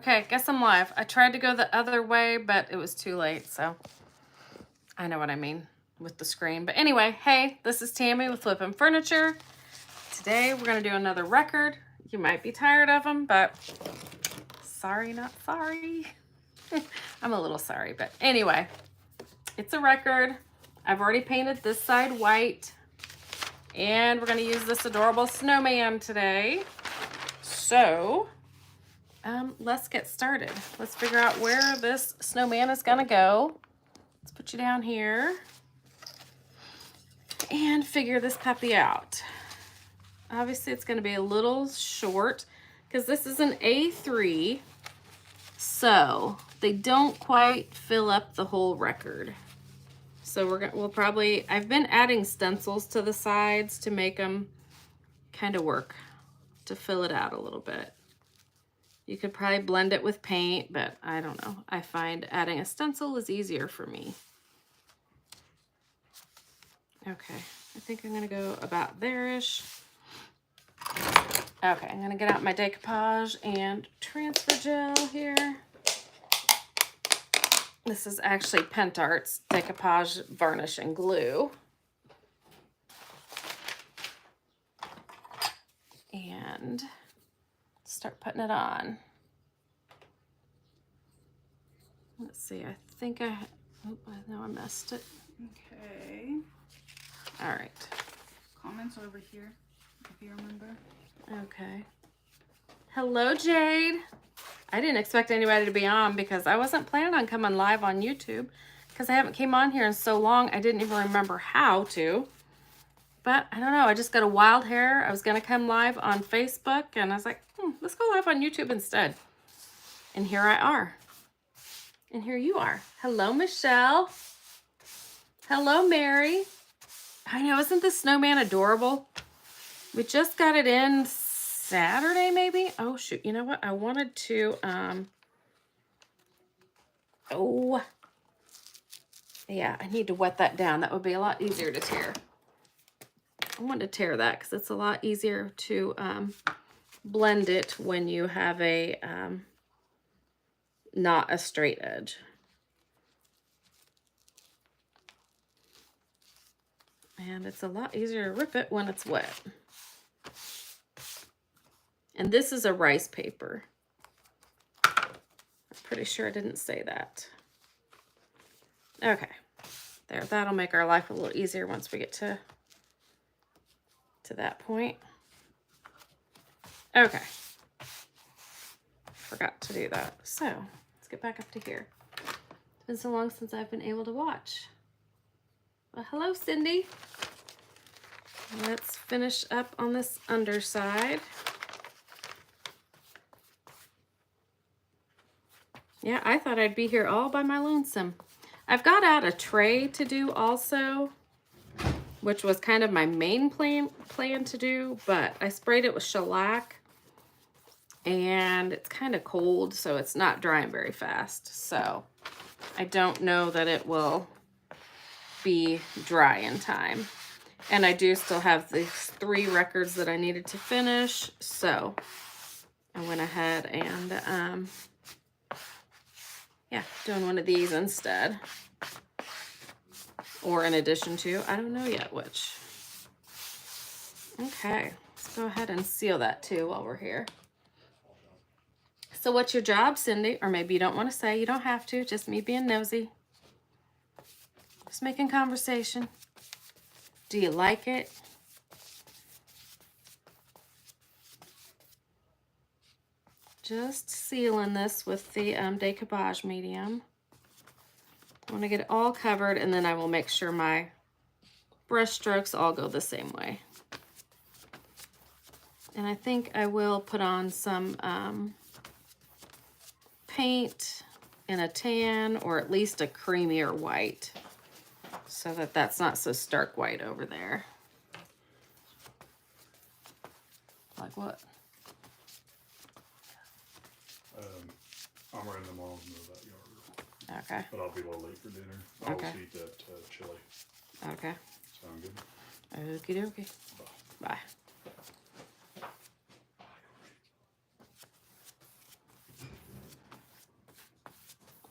Okay, guess I'm live. I tried to go the other way, but it was too late, so I know what I mean with the screen. But anyway, hey, this is Tammy with Flippin Furniture. Today we're going to do another record. You might be tired of them, but sorry, not sorry. I'm a little sorry, but anyway, it's a record. I've already painted this side white, and we're going to use this adorable snowman today. So let's get started. Let's figure out where this snowman is gonna go. Let's put you down here and figure this puppy out. Obviously it's gonna be a little short because this is an A3, so they don't quite fill up the whole record. So we'll probably, I've been adding stencils to the sides to make them kind of work, to fill it out a little bit. You could probably blend it with paint, but I don't know. I find adding a stencil is easier for me. Okay, I think I'm gonna go about there-ish. Okay, I'm gonna get out my Decoupage and transfer gel here. This is actually Pentart's Decoupage varnish and glue. And start putting it on. Let's see, I think I know I messed it. Okay. All right. Comments over here, if you remember. Okay. Hello, Jade. I didn't expect anybody to be on because I wasn't planning on coming live on YouTube because I haven't came on here in so long. I didn't even remember how to. But I don't know, I just got a wild hair. I was gonna come live on Facebook and I was like, let's go live on YouTube instead. And here I are. And here you are. Hello, Michelle. Hello, Mary. I know, isn't this snowman adorable? We just got it in Saturday, maybe? Oh, shoot, you know what? I wanted to, yeah, I need to wet that down. That would be a lot easier to tear. I want to tear that because it's a lot easier to blend it when you have a not a straight edge. And it's a lot easier to rip it when it's wet. And this is a rice paper. I'm pretty sure I didn't say that. Okay, there, that'll make our life a little easier once we get to that point. Okay, forgot to do that. So let's get back up to here. It's been so long since I've been able to watch. Well, hello, Cindy. Let's finish up on this underside. Yeah, I thought I'd be here all by my lonesome. I've got out a tray to do also, which was kind of my main plan to do, but I sprayed it with shellac and it's kind of cold, so it's not drying very fast. So I don't know that it will be dry in time. And I do still have these 3 records that I needed to finish, so I went ahead and yeah, doing one of these instead. Or in addition to, I don't know yet which. Okay, let's go ahead and seal that too while we're here. So what's your job, Cindy? Or maybe you don't want to say, you don't have to, just me being nosy. Just making conversation. Do you like it? Just sealing this with the Decoupage medium. I want to get it all covered, and then I will make sure my brush strokes all go the same way. And I think I will put on some paint in a tan or at least a creamier white so that that's not so stark white over there. Like what? I'm running the mom's in the backyard. Okay. But I'll be a little late for dinner. I'll Okay. just eat that chili. Okay. Sound good? Okie dokie. Bye.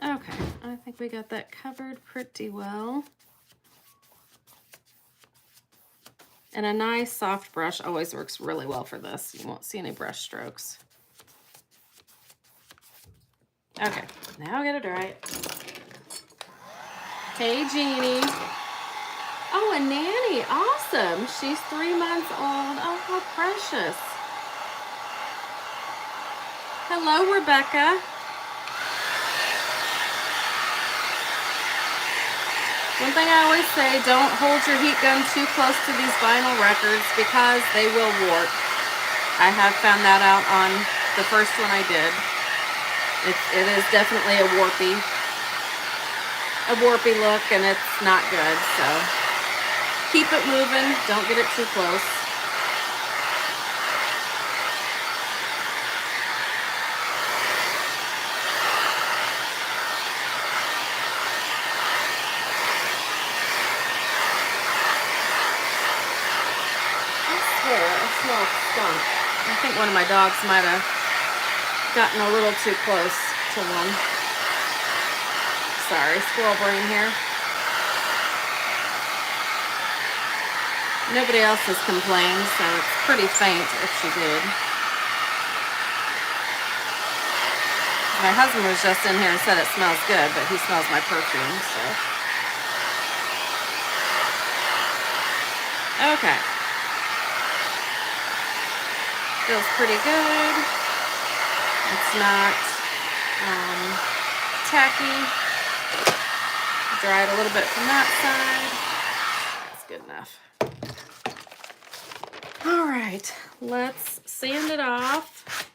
Okay, I think we got that covered pretty well. And a nice soft brush always works really well for this. You won't see any brush strokes. Okay, now I gotta dry it. Hey, Jeannie. Oh, a nanny, awesome. She's 3 months old. Oh, how precious. Hello, Rebecca. One thing I always say, don't hold your heat gun too close to these vinyl records because they will warp. I have found that out on the first one I did. It is definitely a warpy look, and it's not good. So keep it moving. Don't get it too close. I smell skunk. I think one of my dogs might have gotten a little too close to one. Sorry, squirrel brain here. Nobody else has complained, so it's pretty faint if she did. My husband was just in here and said it smells good, but he smells my perfume, so. Okay. Feels pretty good. It's not tacky. Dry it a little bit from that side. That's good enough. All right, let's sand it off.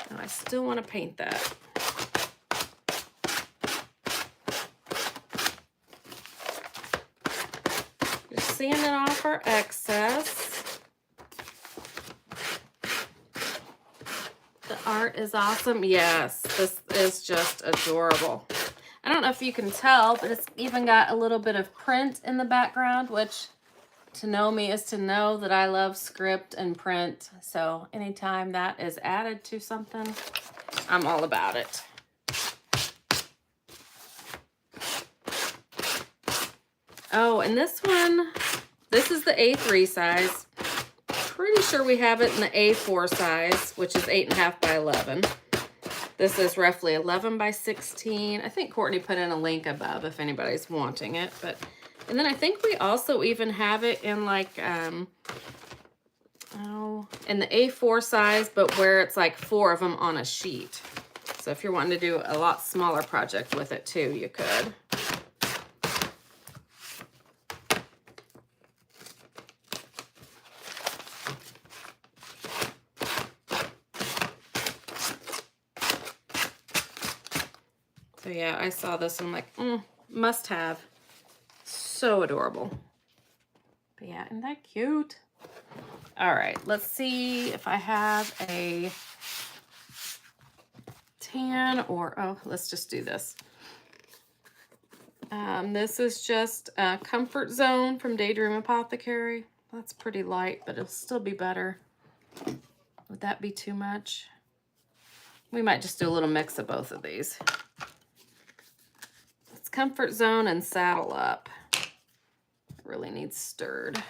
And I still want to paint that. Just sanding off our excess. The art is awesome. Yes, this is just adorable. I don't know if you can tell, but it's even got a little bit of print in the background, which to know me is to know that I love script and print. So anytime that is added to something, I'm all about it. Oh, and this one, this is the A3 size. Pretty sure we have it in the A4 size, which is 8.5 by 11. This is roughly 11 by 16. I think Courtney put in a link above if anybody's wanting it. But, and then I think we also even have it in like, in the A4 size, but where it's like 4 of them on a sheet. So if you're wanting to do a lot smaller project with it too, you could. So yeah, I saw this and I'm like, must have. So adorable. But yeah, isn't that cute? All right, let's see if I have a tan or, oh, let's just do this. This is just a Comfort Zone from Daydream Apothecary. That's pretty light, but it'll still be better. Would that be too much? We might just do a little mix of both of these. It's Comfort Zone and Saddle Up. It really needs stirred.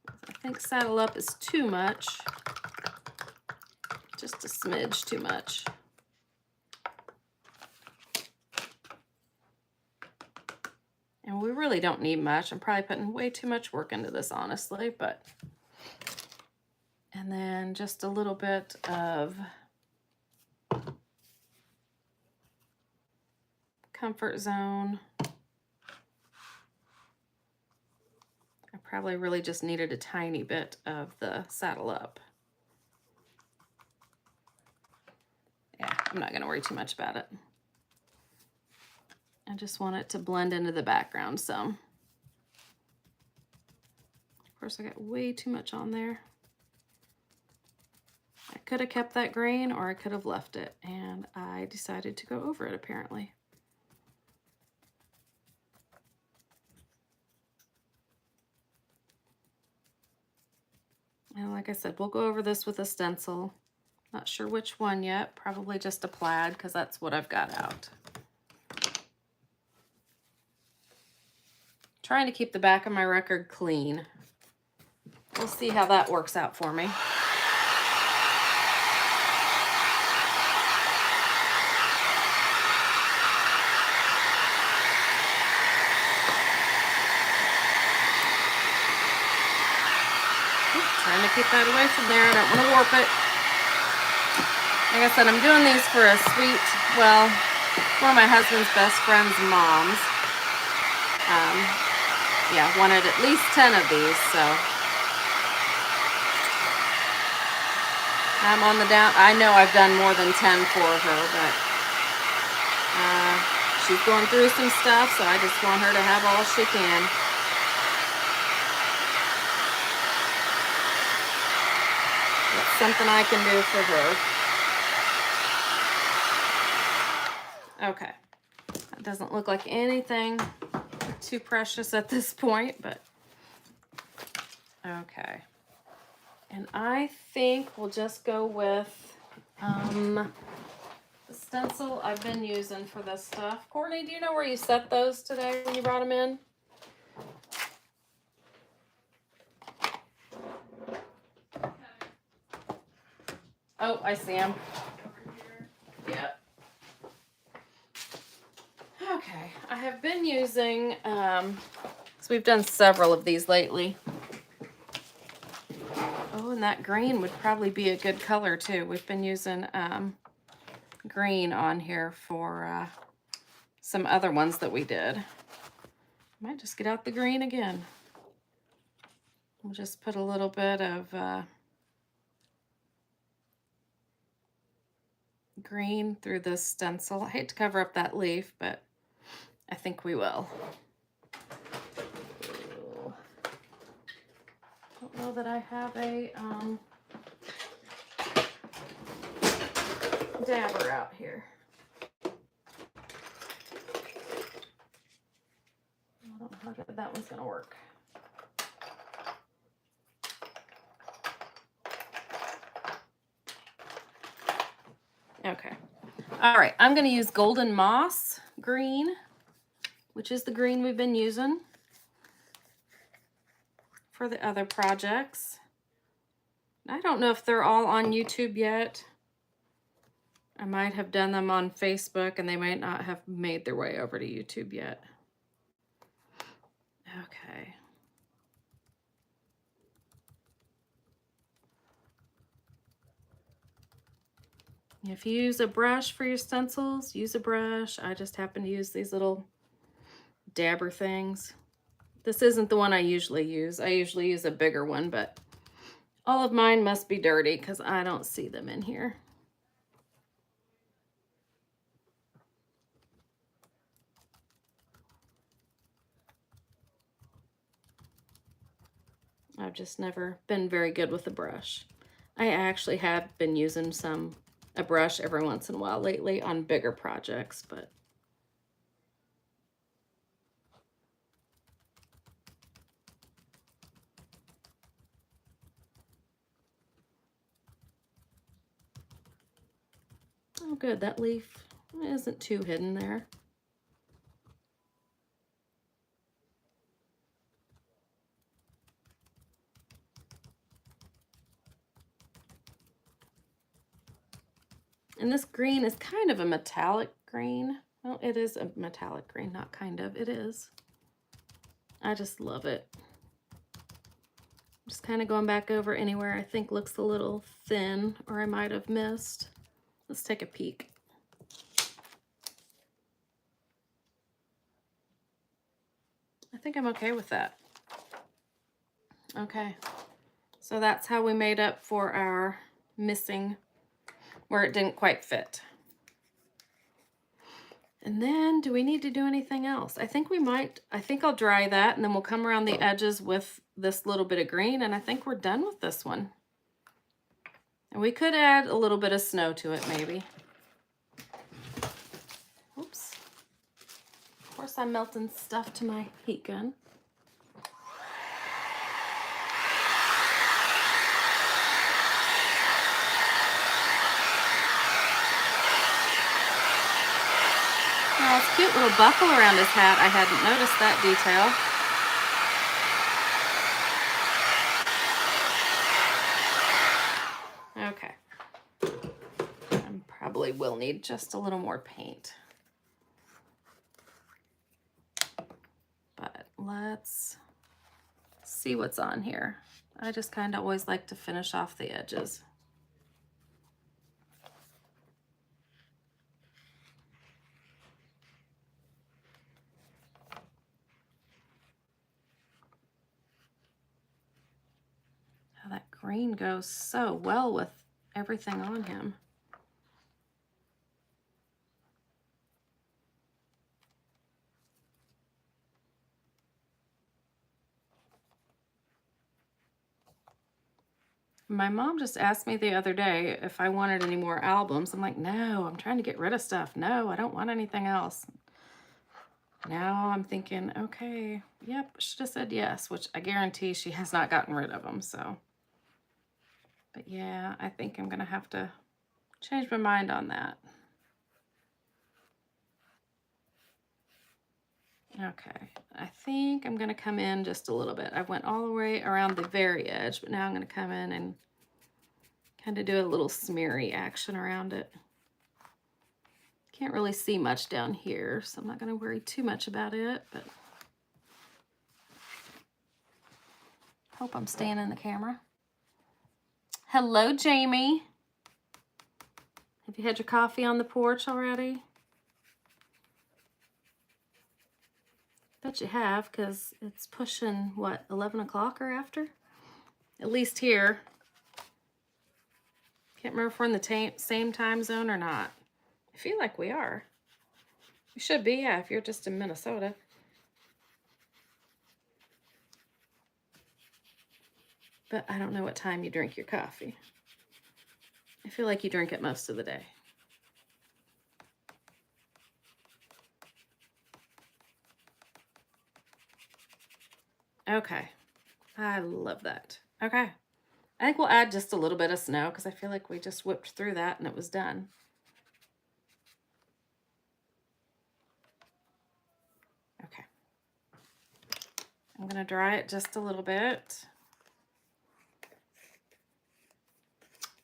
I think Saddle Up is too much. Just a smidge too much. And we really don't need much. I'm probably putting way too much work into this, honestly, but. And then just a little bit of Comfort Zone. I probably really just needed a tiny bit of the Saddle Up. Yeah, I'm not gonna worry too much about it. I just want it to blend into the background some. Of course, I got way too much on there. I could have kept that green or I could have left it, and I decided to go over it apparently. like I said, we'll go over this with a stencil. Not sure which one yet. Probably just a plaid because that's what I've got out. Trying to keep the back of my record clean. We'll see how that works out for me. Trying to keep that away from there. I don't want to warp it. Like I said, I'm doing these for a sweet, well, one of my husband's best friend's moms. Yeah, wanted at least 10 of these, so. I'm on the down. I know I've done more than 10 for her, but she's going through some stuff, so I just want her to have all she can. That's something I can do for her. Okay. That doesn't look like anything too precious at this point, but okay. And I think we'll just go with the stencil I've been using for this stuff. Courtney, do you know where you set those today when you brought them in? Oh, I see them. Yep. Okay, I have been using, so we've done several of these lately. Oh, and that green would probably be a good color too. We've been using green on here for some other ones that we did. Might just get out the green again. We'll just put a little bit of green through this stencil. I hate to cover up that leaf, but I think we will. Ooh. Don't know that I have a dabber out here. I don't know how good that one's gonna work. Okay. All right, I'm gonna use Golden Moss green, which is the green we've been using for the other projects. I don't know if they're all on YouTube yet. I might have done them on Facebook and they might not have made their way over to YouTube yet. Okay. If you use a brush for your stencils, use a brush. I just happen to use these little dabber things. This isn't the one I usually use. I usually use a bigger one, but all of mine must be dirty because I don't see them in here. I've just never been very good with a brush. I actually have been using a brush every once in a while lately on bigger projects, but oh good, that leaf isn't too hidden there. And this green is kind of a metallic green. Well, it is a metallic green, not kind of, it is. I just love it. Just kind of going back over anywhere I think looks a little thin or I might have missed. Let's take a peek. I think I'm okay with that. Okay, so that's how we made up for our missing where it didn't quite fit. And then do we need to do anything else? I think we might. I think I'll dry that and then we'll come around the edges with this little bit of green and I think we're done with this one. And we could add a little bit of snow to it maybe. Oops. Of course I'm melting stuff to my heat gun. cute little buckle around his hat. I hadn't noticed that detail. Okay. I probably will need just a little more paint. But let's see what's on here. I just kind of always like to finish off the edges. Oh, that green goes so well with everything on him. My mom just asked me the other day if I wanted any more albums. I'm like, no, I'm trying to get rid of stuff. No, I don't want anything else. Now I'm thinking, okay, yep, should have said yes, which I guarantee she has not gotten rid of them, so. But yeah, I think I'm gonna have to change my mind on that. Okay, I think I'm gonna come in just a little bit. I went all the way around the very edge, but now I'm gonna come in and kind of do a little smeary action around it. Can't really see much down here, so I'm not gonna worry too much about it, but hope I'm staying in the camera. Hello, Jamie. Have you had your coffee on the porch already? Bet you have, because it's pushing, what, 11 o'clock or after? At least here. Can't remember if we're in the same time zone or not. I feel like we are. We should be, yeah, if you're just in Minnesota. But I don't know what time you drink your coffee. I feel like you drink it most of the day. Okay, I love that. Okay, I think we'll add just a little bit of snow because I feel like we just whipped through that and it was done. Okay, I'm gonna dry it just a little bit.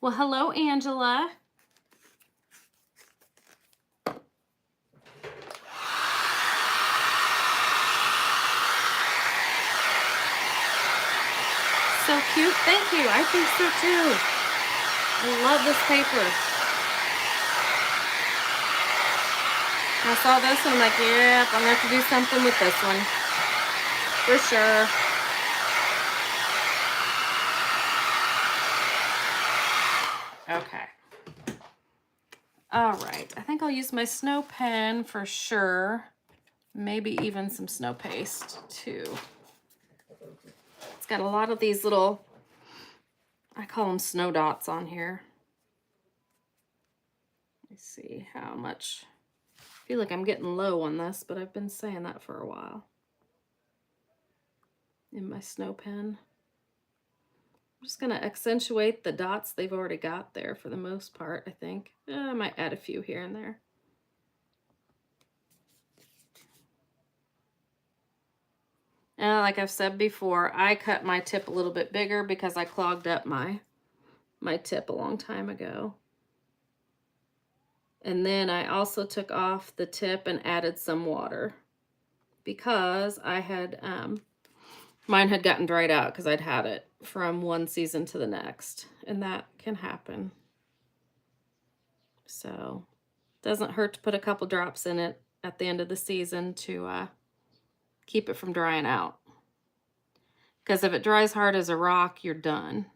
Well, hello, Angela. So cute. Thank you. I think so too. I love this paper. I saw this and I'm like, yep, I'm gonna have to do something with this one. For sure. Okay. All right. I think I'll use my snow pen for sure. Maybe even some snow paste too. It's got a lot of these little, I call them snow dots on here. Let's see how much. I feel like I'm getting low on this, but I've been saying that for a while. In my snow pen. I'm just gonna accentuate the dots they've already got there for the most part, I think. I might add a few here and there. And like I've said before, I cut my tip a little bit bigger because I clogged up my tip a long time ago. And then I also took off the tip and added some water because I had, mine had gotten dried out because I'd had it from one season to the next, and that can happen. So it doesn't hurt to put a couple drops in it at the end of the season to keep it from drying out. Because if it dries hard as a rock, you're done.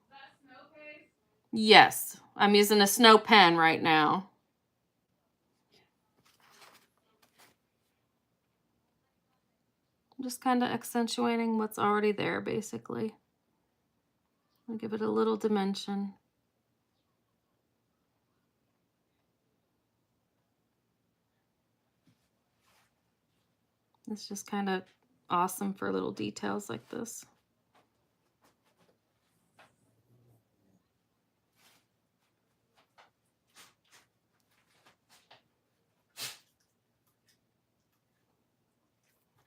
Is that snow paste? Yes, I'm using a snow pen right now. I'm just kind of accentuating what's already there, basically. I'll give it a little dimension. It's just kind of awesome for little details like this.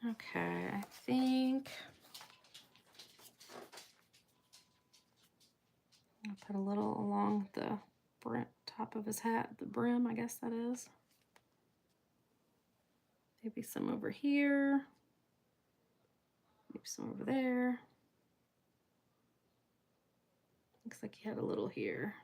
Okay, I think I'll put a little along the top of his hat, the brim, I guess that is. Maybe some over here. Maybe some over there. Looks like he had a little here.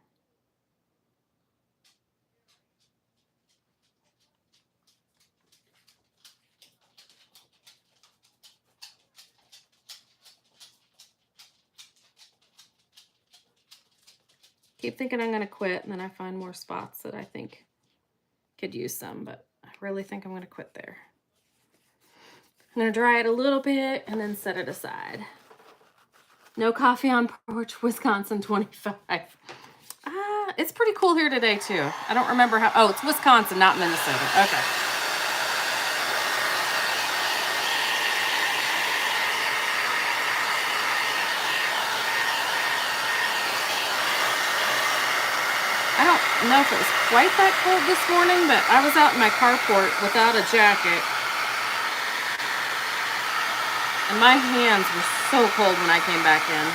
Keep thinking I'm going to quit, and then I find more spots that I think could use some, but I really think I'm going to quit there. I'm going to dry it a little bit and then set it aside. No coffee on porch, Wisconsin 25. It's pretty cool here today too. I don't remember how, oh, it's Wisconsin, not Minnesota. Okay. I don't know if it was quite that cold this morning, but I was out in my carport without a jacket. And my hands were so cold when I came back in.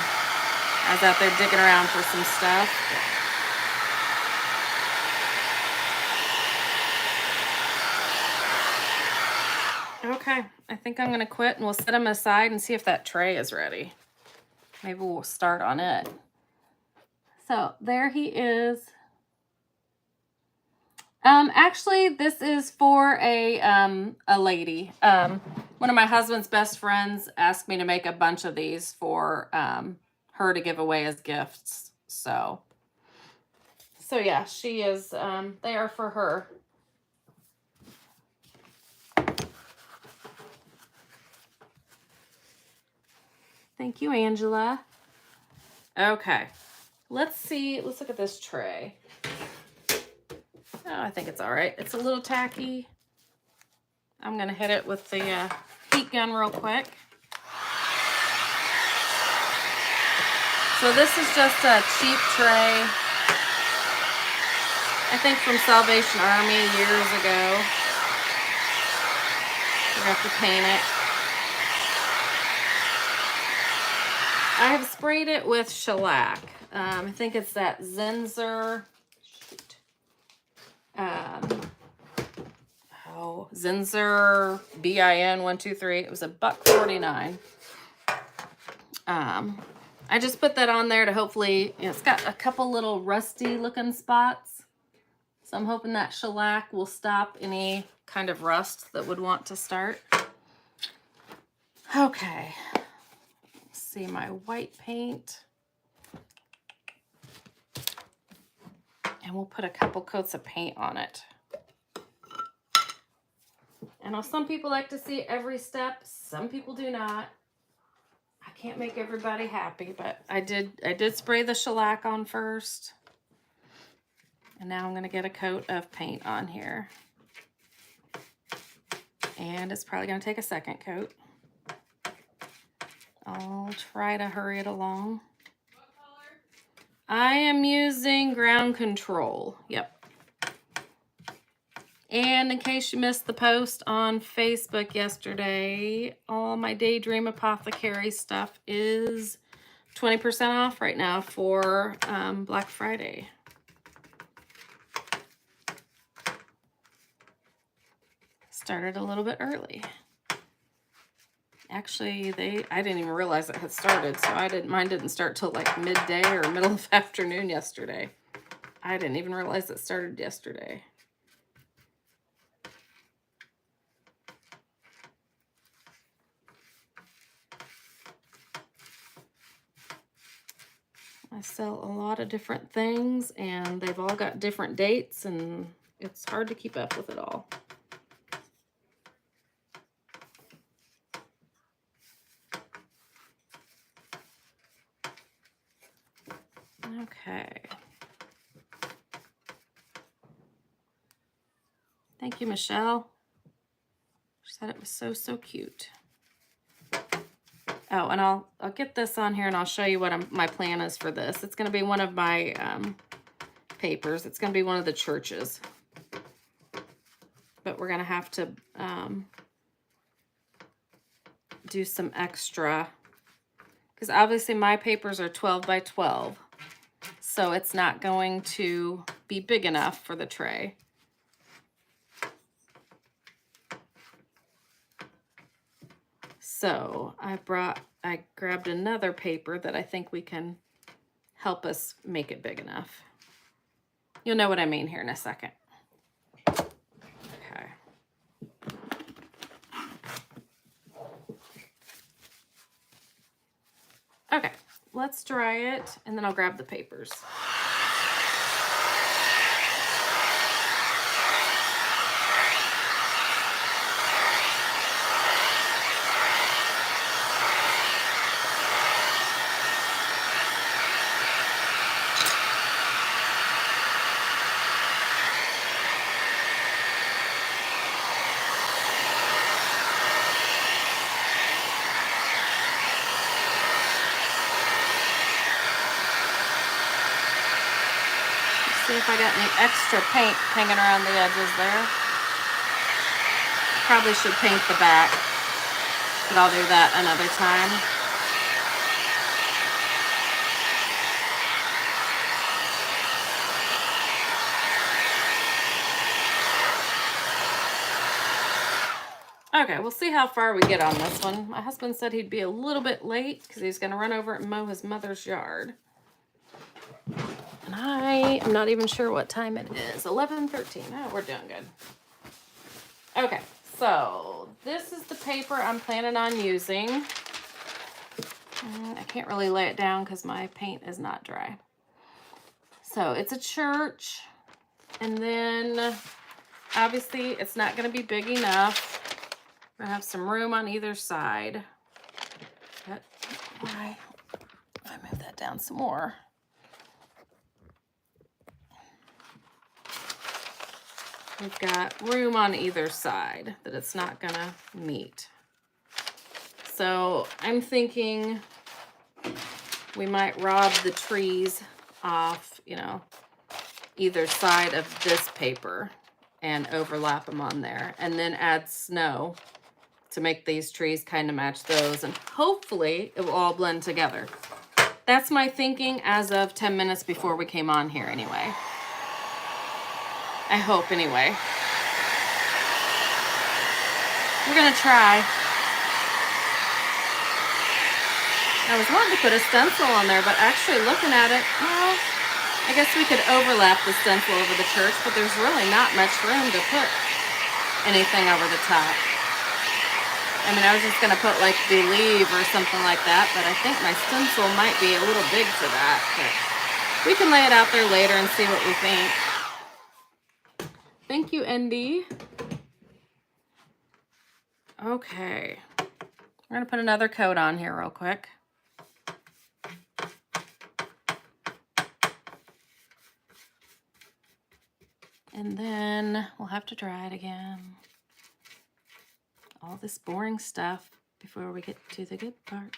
I was out there digging around for some stuff. Okay, I think I'm gonna quit and we'll set them aside and see if that tray is ready. Maybe we'll start on it. So there he is. Actually, this is for a lady. One of my husband's best friends asked me to make a bunch of these for her to give away as gifts. So yeah, she is. They are for her. Thank you, Angela. Okay, let's see. Let's look at this tray. Oh, I think it's all right. It's a little tacky. I'm gonna hit it with the heat gun real quick. So this is just a cheap tray. I think from Salvation Army years ago. We have to paint it. I have sprayed it with shellac. I think it's that Zinsser. Zinsser BIN 123. It was $1.49. I just put that on there to hopefully, it's got a couple little rusty looking spots. So I'm hoping that shellac will stop any kind of rust that would want to start. Okay. Let's see my white paint. And we'll put a couple coats of paint on it. I know some people like to see every step. Some people do not. I can't make everybody happy, but I did spray the shellac on first. And now I'm going to get a coat of paint on here. And it's probably going to take a second coat. I'll try to hurry it along. I am using Ground Control. Yep. And in case you missed the post on Facebook yesterday, all my Daydream Apothecary stuff is 20% off right now for Black Friday. Started a little bit early. Actually, I didn't even realize it had started, so mine didn't start till like midday or middle of afternoon yesterday. I didn't even realize it started yesterday. I sell a lot of different things, and they've all got different dates, and it's hard to keep up with it all. Okay. Thank you, Michelle. She said it was so cute. Oh, and I'll get this on here and I'll show you what my plan is for this. It's going to be one of my papers. It's going to be one of the churches. But we're going to have to do some extra, because obviously my papers are 12 by 12. So it's not going to be big enough for the tray. So I grabbed another paper that I think we can help us make it big enough. You'll know what I mean here in a second. Okay. Okay, let's dry it and then I'll grab the papers. See if I got any extra paint hanging around the edges there. Probably should paint the back, but I'll do that another time. Okay, we'll see how far we get on this one. My husband said he'd be a little bit late because he's going to run over and mow his mother's yard. And I am not even sure what time it is. 11:13. Oh, we're doing good. Okay, so this is the paper I'm planning on using. I can't really lay it down because my paint is not dry. So it's a church. And then obviously it's not going to be big enough. We're going to have some room on either side. But why? If I move that down some more. We've got room on either side that it's not gonna meet. So I'm thinking we might rob the trees off, you know, either side of this paper and overlap them on there, and then add snow to make these trees kind of match those, and hopefully it will all blend together. That's my thinking as of 10 minutes before we came on here anyway. I hope anyway. We're gonna try. I was wanting to put a stencil on there, but actually looking at it, well, I guess we could overlap the stencil over the church, but there's really not much room to put anything over the top. I mean, I was just gonna put like believe or something like that, but I think my stencil might be a little big for that, but we can lay it out there later and see what we think. Thank you, Andy. Okay. We're gonna put another coat on here real quick. And then we'll have to dry it again. All this boring stuff before we get to the good part.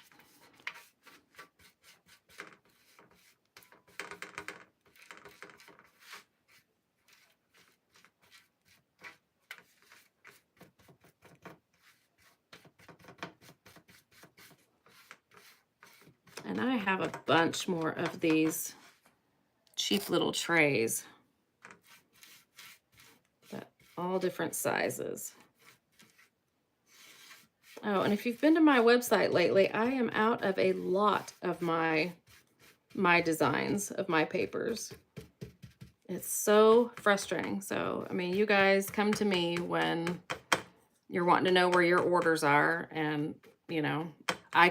And I have a bunch more of these cheap little trays, but all different sizes. Oh, and if you've been to my website lately, I am out of a lot of my designs of my papers. It's so frustrating. So, I mean, you guys come to me when you're wanting to know where your orders are, and, you know, I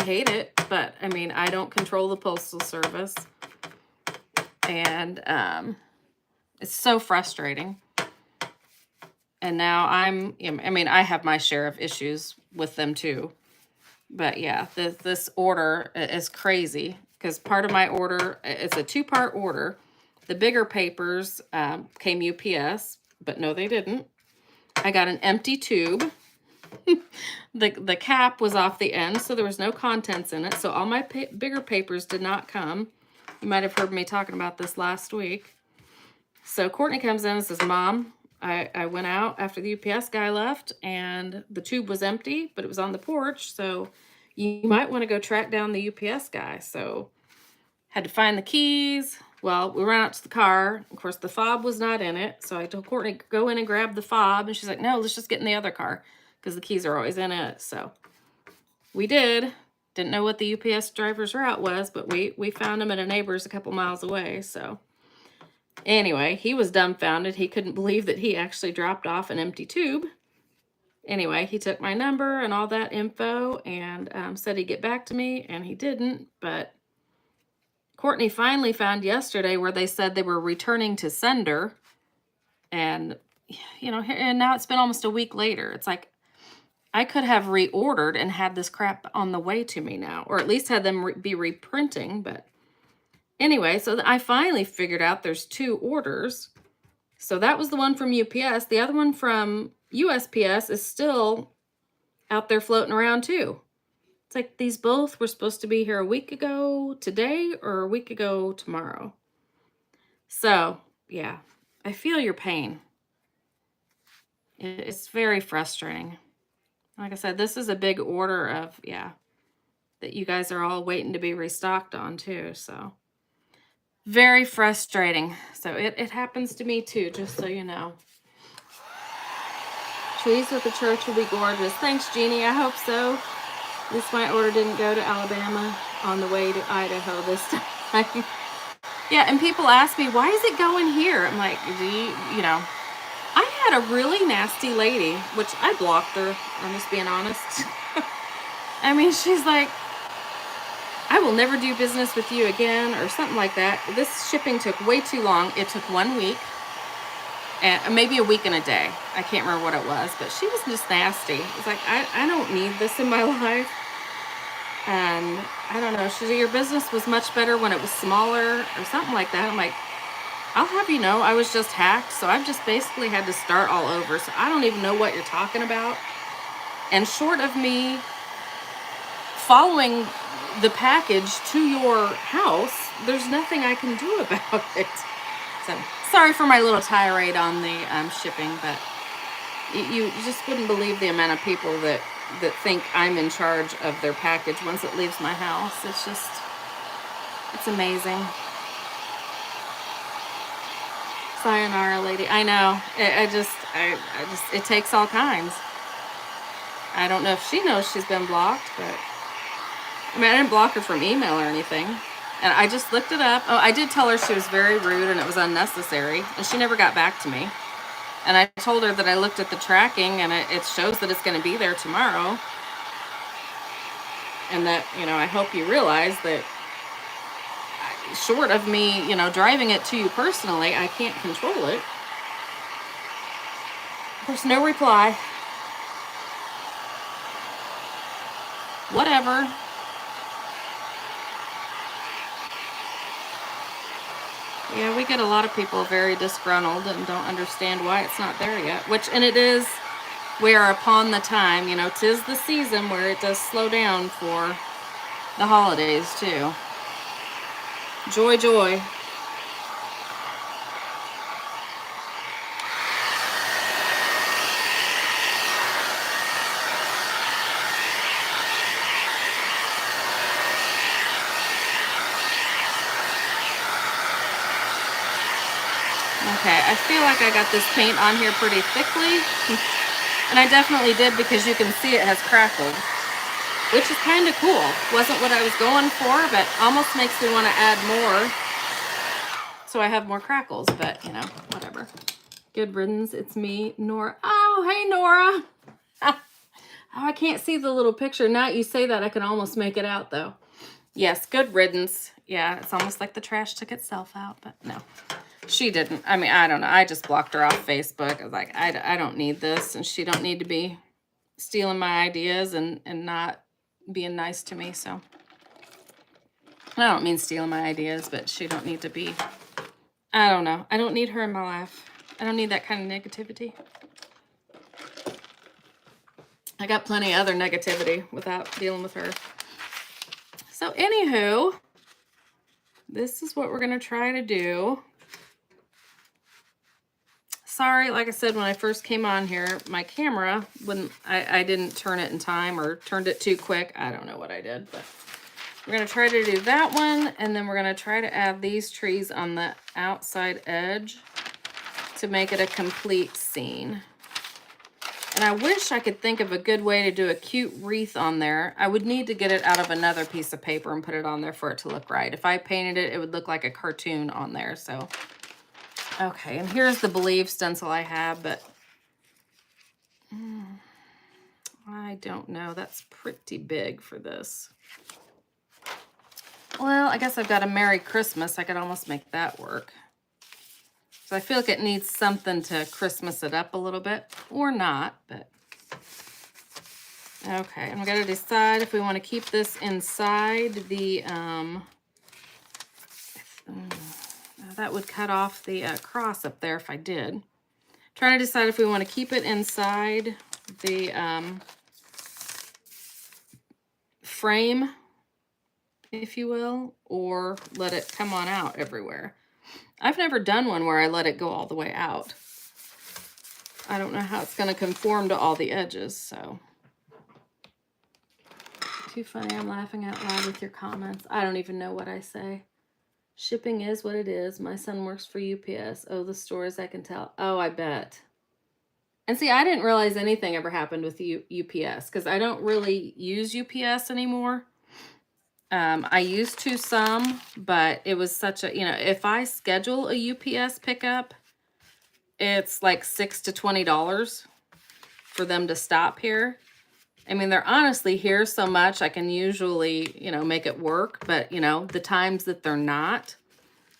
hate it, but I mean, I don't control the Postal Service, and it's so frustrating. And now I mean, I have my share of issues with them too, but yeah, this order is crazy because part of my order, it's a 2-part order. The bigger papers came UPS, but no, they didn't. I got an empty tube. The cap was off the end, so there was no contents in it. So all my bigger papers did not come. You might have heard me talking about this last week. So Courtney comes in and says, Mom, I went out after the UPS guy left and the tube was empty, but it was on the porch. So you might want to go track down the UPS guy. So had to find the keys. Well, we ran out to the car. Of course, the fob was not in it. So I told Courtney, go in and grab the fob. And she's like, no, let's just get in the other car because the keys are always in it. So we did. Didn't know what the UPS driver's route was, but we found him at a neighbor's a couple miles away. So anyway, he was dumbfounded. He couldn't believe that he actually dropped off an empty tube. Anyway, he took my number and all that info and said he'd get back to me, and he didn't. But Courtney finally found yesterday where they said they were returning to sender. And, you know, and now it's been almost a week later. It's like, I could have reordered and had this crap on the way to me now, or at least had them be reprinting. But anyway, so I finally figured out there's 2 orders. So that was the one from UPS. The other one from USPS is still out there floating around too. It's like these both were supposed to be here a week ago today or a week ago tomorrow. So yeah, I feel your pain. It's very frustrating. Like I said, this is a big order of, yeah, that you guys are all waiting to be restocked on too. So very frustrating. So it happens to me too, just so you know. Trees with the church will be gorgeous. Thanks, Jeannie. I hope so. At least my order didn't go to Alabama on the way to Idaho this time. Yeah, and people ask me, why is it going here? I'm like, you know, I had a really nasty lady, which I blocked her. I'm just being honest. I mean, she's like, I will never do business with you again, or something like that. This shipping took way too long. It took 1 week, and maybe a week and a day. I can't remember what it was, but she was just nasty. It's like, I don't need this in my life. And I don't know, she said, your business was much better when it was smaller, or something like that. I'm like, I'll have you know, I was just hacked, so I've just basically had to start all over. So I don't even know what you're talking about. And short of me following the package to your house, there's nothing I can do about it. So sorry for my little tirade on the shipping, but you just wouldn't believe the amount of people that think I'm in charge of their package once it leaves my house. It's just, it's amazing. Sayonara, lady. I know. I just, it takes all kinds. I don't know if she knows she's been blocked, but I mean, I didn't block her from email or anything. And I just looked it up. Oh, I did tell her she was very rude and it was unnecessary, and she never got back to me. And I told her that I looked at the tracking and it shows that it's going to be there tomorrow. And that, you know, I hope you realize that short of me, you know, driving it to you personally, I can't control it. Of course, no reply. Whatever. Yeah, we get a lot of people very disgruntled and don't understand why it's not there yet. Which, and it is, we are upon the time, you know, 'tis the season where it does slow down for the holidays too. Joy, joy. Okay, I feel like I got this paint on here pretty thickly. And I definitely did, because you can see it has crackled, which is kind of cool. Wasn't what I was going for, but almost makes me want to add more so I have more crackles, but you know, whatever. Good riddance. It's me, Nora. Oh, hey, Nora. Oh, I can't see the little picture. Now you say that, I can almost make it out though. Yes, good riddance. Yeah, it's almost like the trash took itself out, but no. She didn't. I mean, I don't know. I just blocked her off Facebook. I was like, I don't need this. And she don't need to be stealing my ideas and not being nice to me. So I don't mean stealing my ideas, but she don't need to be, I don't know. I don't need her in my life. I don't need that kind of negativity. I got plenty of other negativity without dealing with her. So anywho, this is what we're going to try to do. sorry, like I said, when I first came on here, my camera wouldn't, I didn't turn it in time or turned it too quick. I don't know what I did, but we're going to try to do that one. And then we're going to try to add these trees on the outside edge to make it a complete scene. And I wish I could think of a good way to do a cute wreath on there. I would need to get it out of another piece of paper and put it on there for it to look right. If I painted it, it would look like a cartoon on there. So, okay, and here's the Believe stencil I have, but I don't know. That's pretty big for this. Well, I guess I've got a Merry Christmas. I could almost make that work. So I feel like it needs something to Christmas it up a little bit, or not, but okay. And we got to decide if we want to keep this inside the, that would cut off the cross up there if I did. Trying to decide if we want to keep it inside the frame, if you will, or let it come on out everywhere. I've never done one where I let it go all the way out. I don't know how it's going to conform to all the edges, so. Too funny, I'm laughing out loud with your comments. I don't even know what I say. Shipping is what it is. My son works for UPS. Oh, the stores, I can tell. Oh, I bet. And see, I didn't realize anything ever happened with UPS because I don't really use UPS anymore. I used to some, but it was such a, you know, if I schedule a UPS pickup, it's like $6 to $20 for them to stop here. I mean, they're honestly here so much I can usually, you know, make it work. But, you know, the times that they're not,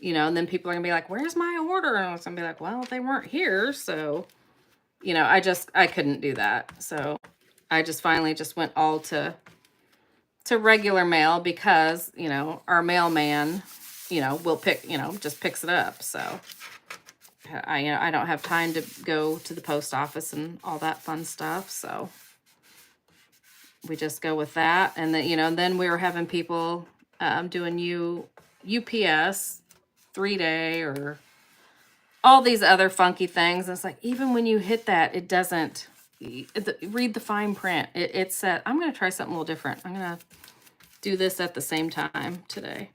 you know, and then people are going to be like, where's my order? And I was going to be like, well, they weren't here. So, you know, I couldn't do that. So I just finally just went all to regular mail because, you know, our mailman, you know, will pick, you know, just picks it up. So you know, I don't have time to go to the post office and all that fun stuff. So we just go with that. And then, you know, then we were having people doing UPS 3-day or all these other funky things. And it's like, even when you hit that, it doesn't read the fine print. It said, I'm going to try something a little different. I'm going to do this at the same time today,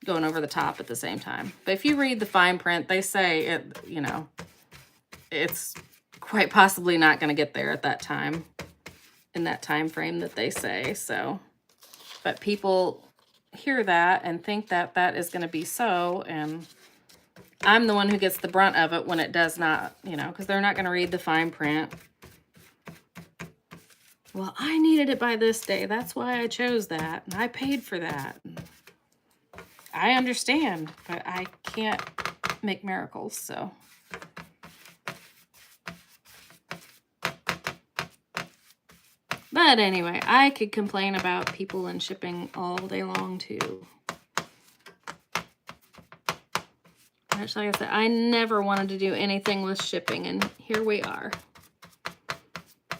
going over the top at the same time. But if you read the fine print, they say it, you know, it's quite possibly not going to get there at that time, in that time frame that they say. So, but people hear that and think that that is going to be so, and I'm the one who gets the brunt of it when it does not, you know, because they're not going to read the fine print. Well, I needed it by this day. That's why I chose that. And I paid for that. I understand, but I can't make miracles, so. But anyway, I could complain about people and shipping all day long, too. Actually, like I said, I never wanted to do anything with shipping, and here we are.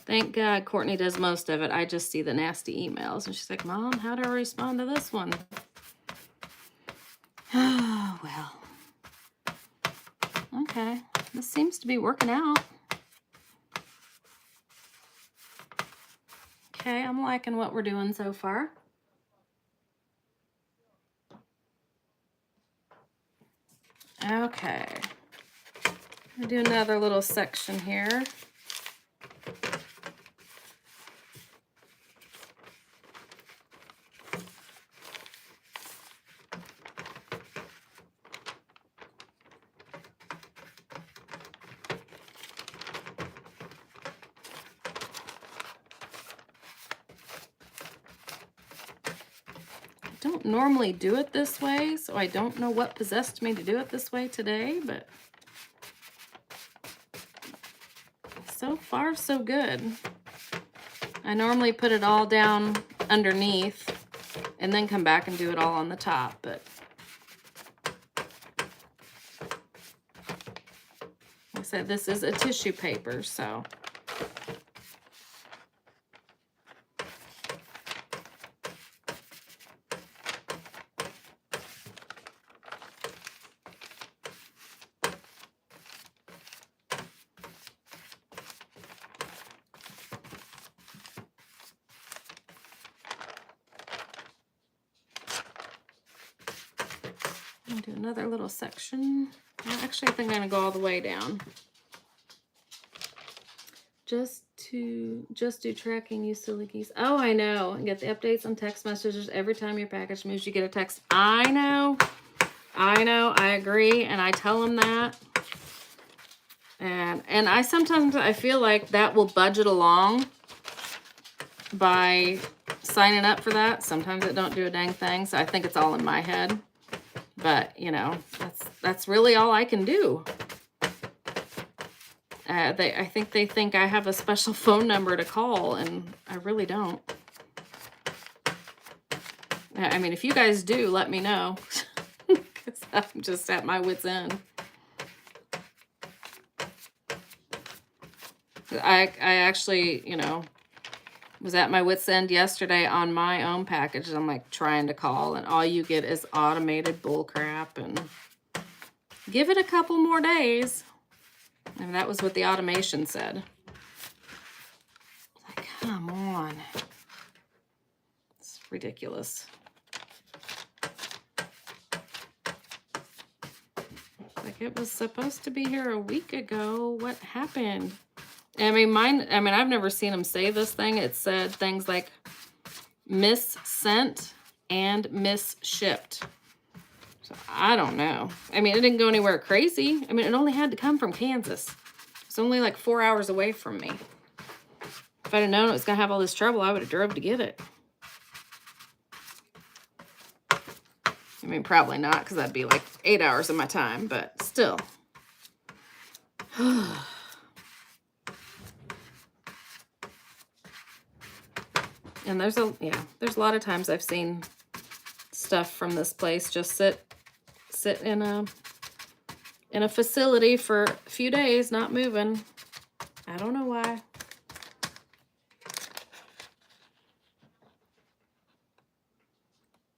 Thank God Courtney does most of it. I just see the nasty emails. And she's like, Mom, how do I respond to this one? Oh, well. Okay. This seems to be working out. Okay, I'm liking what we're doing so far. Okay. I'll do another little section here. Don't normally do it this way, so I don't know what possessed me to do it this way today, but so far so good. I normally put it all down underneath and then come back and do it all on the top, but like I said, this is a tissue paper, so I'll do another little section. Well, actually, I think I'm gonna go all the way down. Just do tracking, you silly geese. Oh, I know. And get the updates on text messages every time your package moves. You get a text. I know. I agree, and I tell them that. And I sometimes I feel like that will budget along by signing up for that. Sometimes it don't do a dang thing, so I think it's all in my head. But you know, that's really all I can do. I think they think I have a special phone number to call, and I really don't. I mean, if you guys do, let me know. Because I'm just at my wit's end. I actually, you know, was at my wit's end yesterday on my own package. I'm like trying to call, and all you get is automated bull crap. And give it a couple more days. And that was what the automation said. Like, come on. It's ridiculous. Like, it was supposed to be here a week ago. What happened? I mean, I've never seen them say this thing. It said things like miss-sent and miss-shipped. So I don't know. I mean, it didn't go anywhere crazy. I mean, it only had to come from Kansas. It's only like 4 hours away from me. If I'd have known it was going to have all this trouble, I would have drove to get it. I mean, probably not, because that'd be like 8 hours of my time, but still. And there's a lot of times I've seen stuff from this place just sit in a facility for a few days, not moving. I don't know why.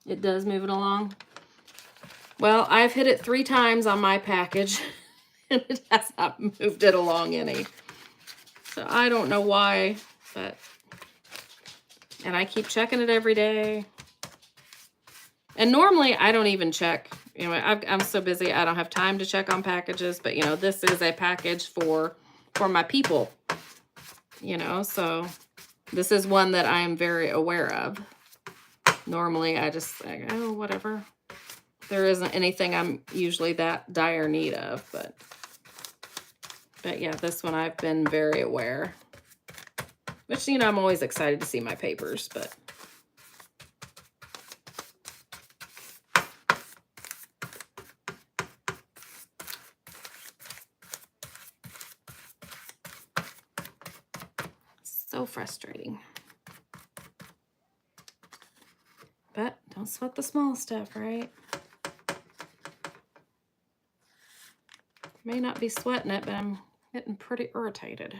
It does move it along. Well, I've hit it 3 times on my package, and it has not moved it along any. So I don't know why, but... And I keep checking it every day. And normally I don't even check. You know, I'm so busy I don't have time to check on packages. But, you know, this is a package for my people. You know, so this is one that I am very aware of. Normally I just like, oh, whatever. There isn't anything I'm usually that dire need of. But yeah, this one I've been very aware. Which, you know, I'm always excited to see my papers, but... So frustrating. But don't sweat the small stuff, right? May not be sweating it, but I'm getting pretty irritated.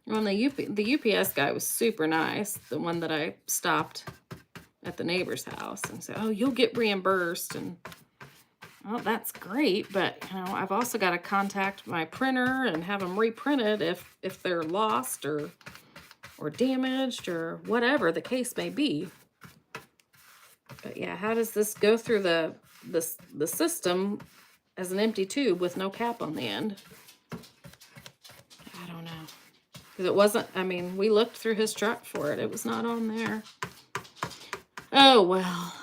Well, the UPS guy was super nice, the one that I stopped at the neighbor's house, and said, oh, you'll get reimbursed. And, well, that's great, but, you know, I've also got to contact my printer and have them reprinted if they're lost or damaged or whatever the case may be. But, yeah, how does this go through the system as an empty tube with no cap on the end? I don't know. Because it wasn't, I mean, we looked through his truck for it. It was not on there. Oh, well.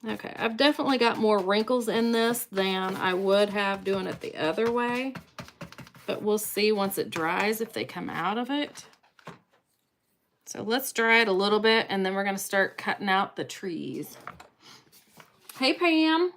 Okay, I've definitely got more wrinkles in this than I would have doing it the other way. But we'll see once it dries if they come out of it. So let's dry it a little bit, and then we're going to start cutting out the trees. Hey, Pam.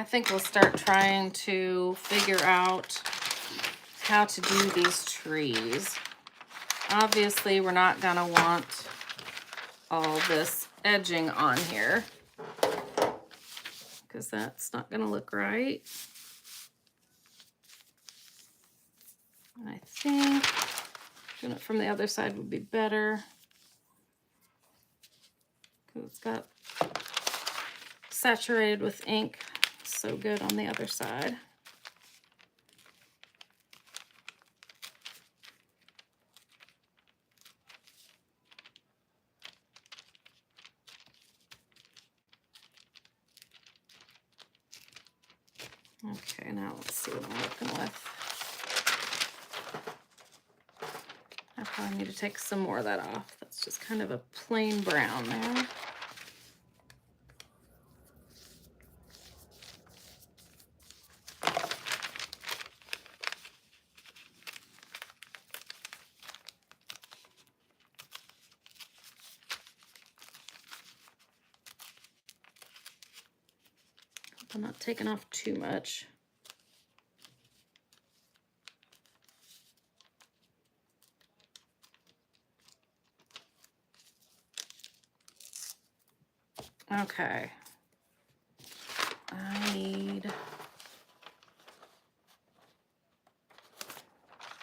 think we'll start trying to figure out how to do these trees. Obviously, we're not gonna want all this edging on here because that's not gonna look right. And I think doing it from the other side would be better because it's got saturated with ink so good on the other side. Okay, now let's see what I'm working with. I probably need to take some more of that off. That's just kind of a plain brown there. I'm not taking off too much. Okay. I need...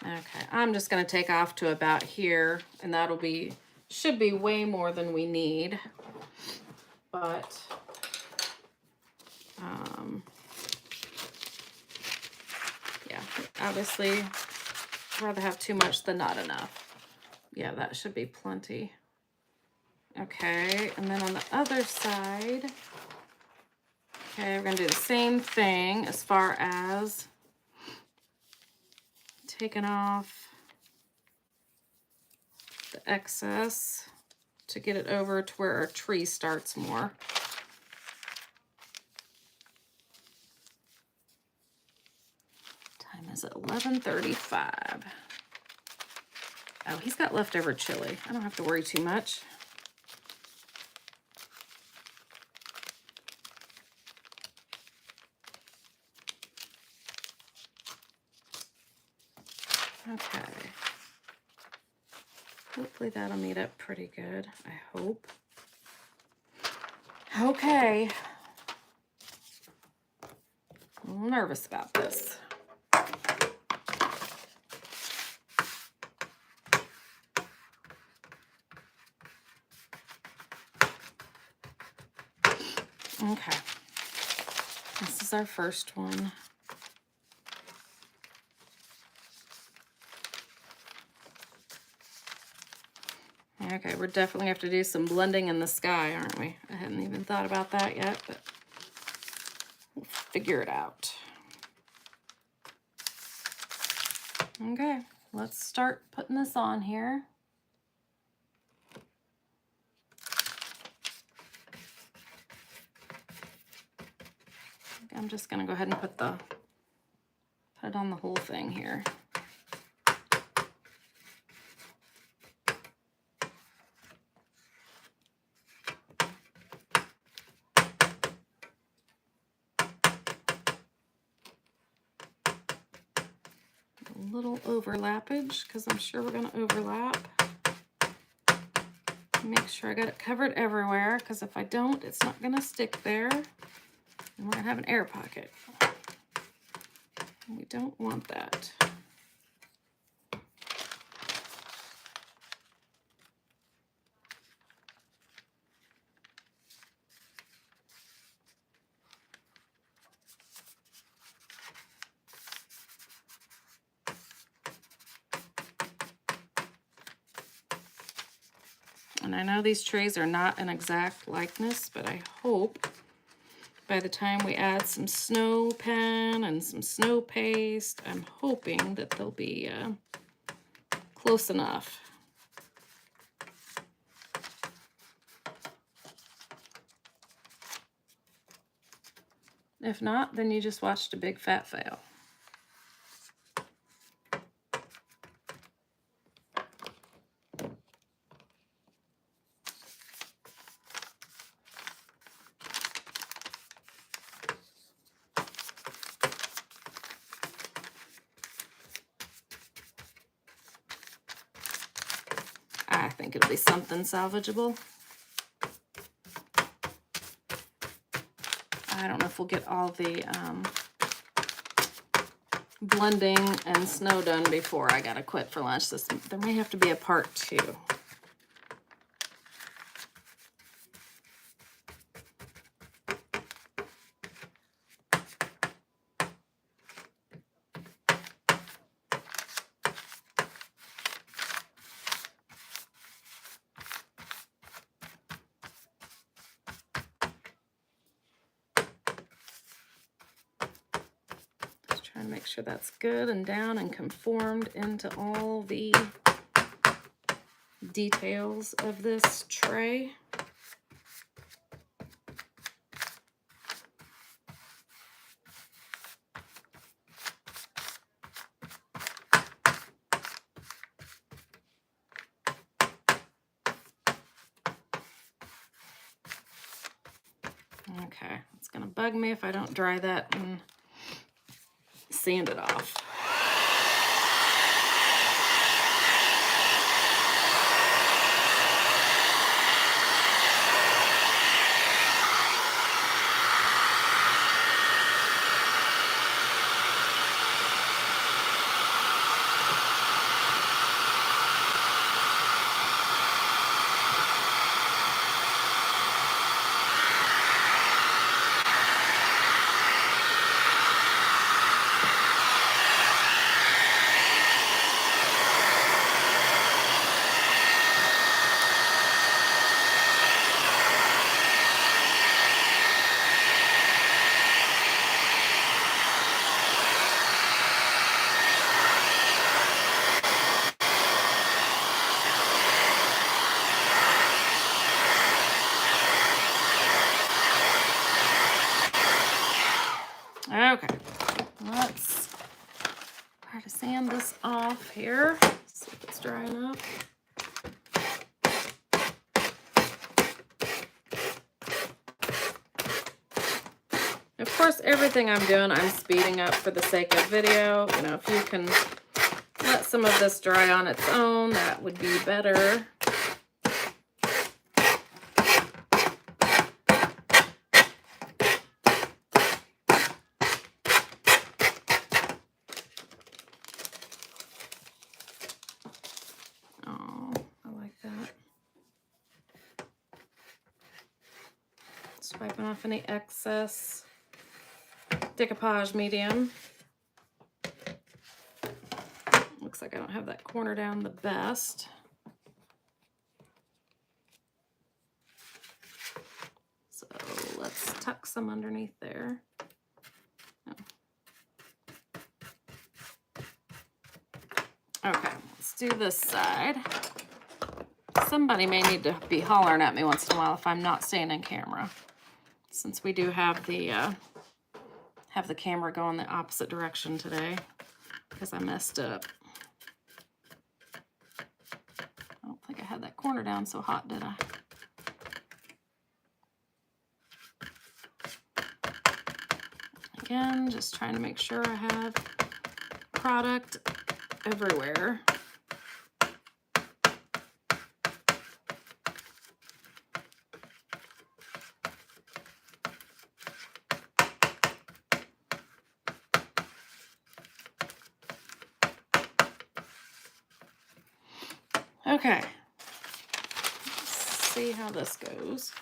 Okay, I'm just gonna take off to about here, and that'll be, should be way more than we need. But, yeah, obviously, I'd rather have too much than not enough. Yeah, that should be plenty. Okay, and then on the other side, okay, we're gonna do the same thing as far as taking off the excess to get it over to where our tree starts more. Time is 11:35. Oh, he's got leftover chili. I don't have to worry too much. Okay. Hopefully that'll meet up pretty good. I hope. Okay. A little nervous about this. Okay. This is our first one. Okay, we're definitely gonna have to do some blending in the sky, aren't we? I hadn't even thought about that yet, but we'll figure it out. Okay, let's start putting this on here. I'm just gonna go ahead and put it on the whole thing here. A little overlappage because I'm sure we're gonna overlap. Make sure I got it covered everywhere because if I don't, it's not gonna stick there. And we're gonna have an air pocket. We don't want that. And I know these trays are not an exact likeness, but I hope by the time we add some snow pen and some snow paste, I'm hoping that they'll be close enough. If not, then you just watched a big fat fail. think it'll be something salvageable. I don't know if we'll get all the blending and snow done before I gotta quit for lunch. There may have to be a part 2. Trying to make sure that's good and down and conformed into all the details of this tray. Okay, it's gonna bug me if I don't dry that and sand it off. Okay, let's try to sand this off here. See if it's drying up. Of course, everything I'm doing, I'm speeding up for the sake of video. You know, if you can let some of this dry on its own, that would be better. Wiping off any excess decoupage medium. Looks like I don't have that corner down the best. So let's tuck some underneath there. Oh. Okay, let's do this side. Somebody may need to be hollering at me once in a while if I'm not staying in camera, since we do have the camera going the opposite direction today because I messed up. I don't think I had that corner down so hot, did I? Again, just trying to make sure I have product everywhere. Okay, let's see how this goes.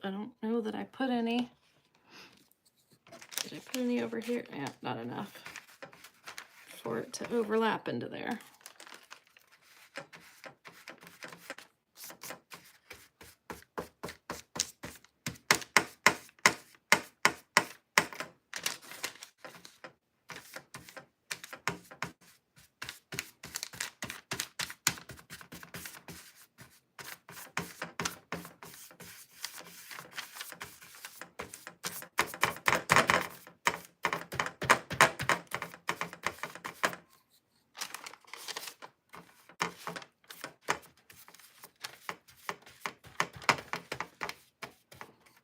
I don't know that I put any. Did I put any over here? Yeah, not enough for it to overlap into there.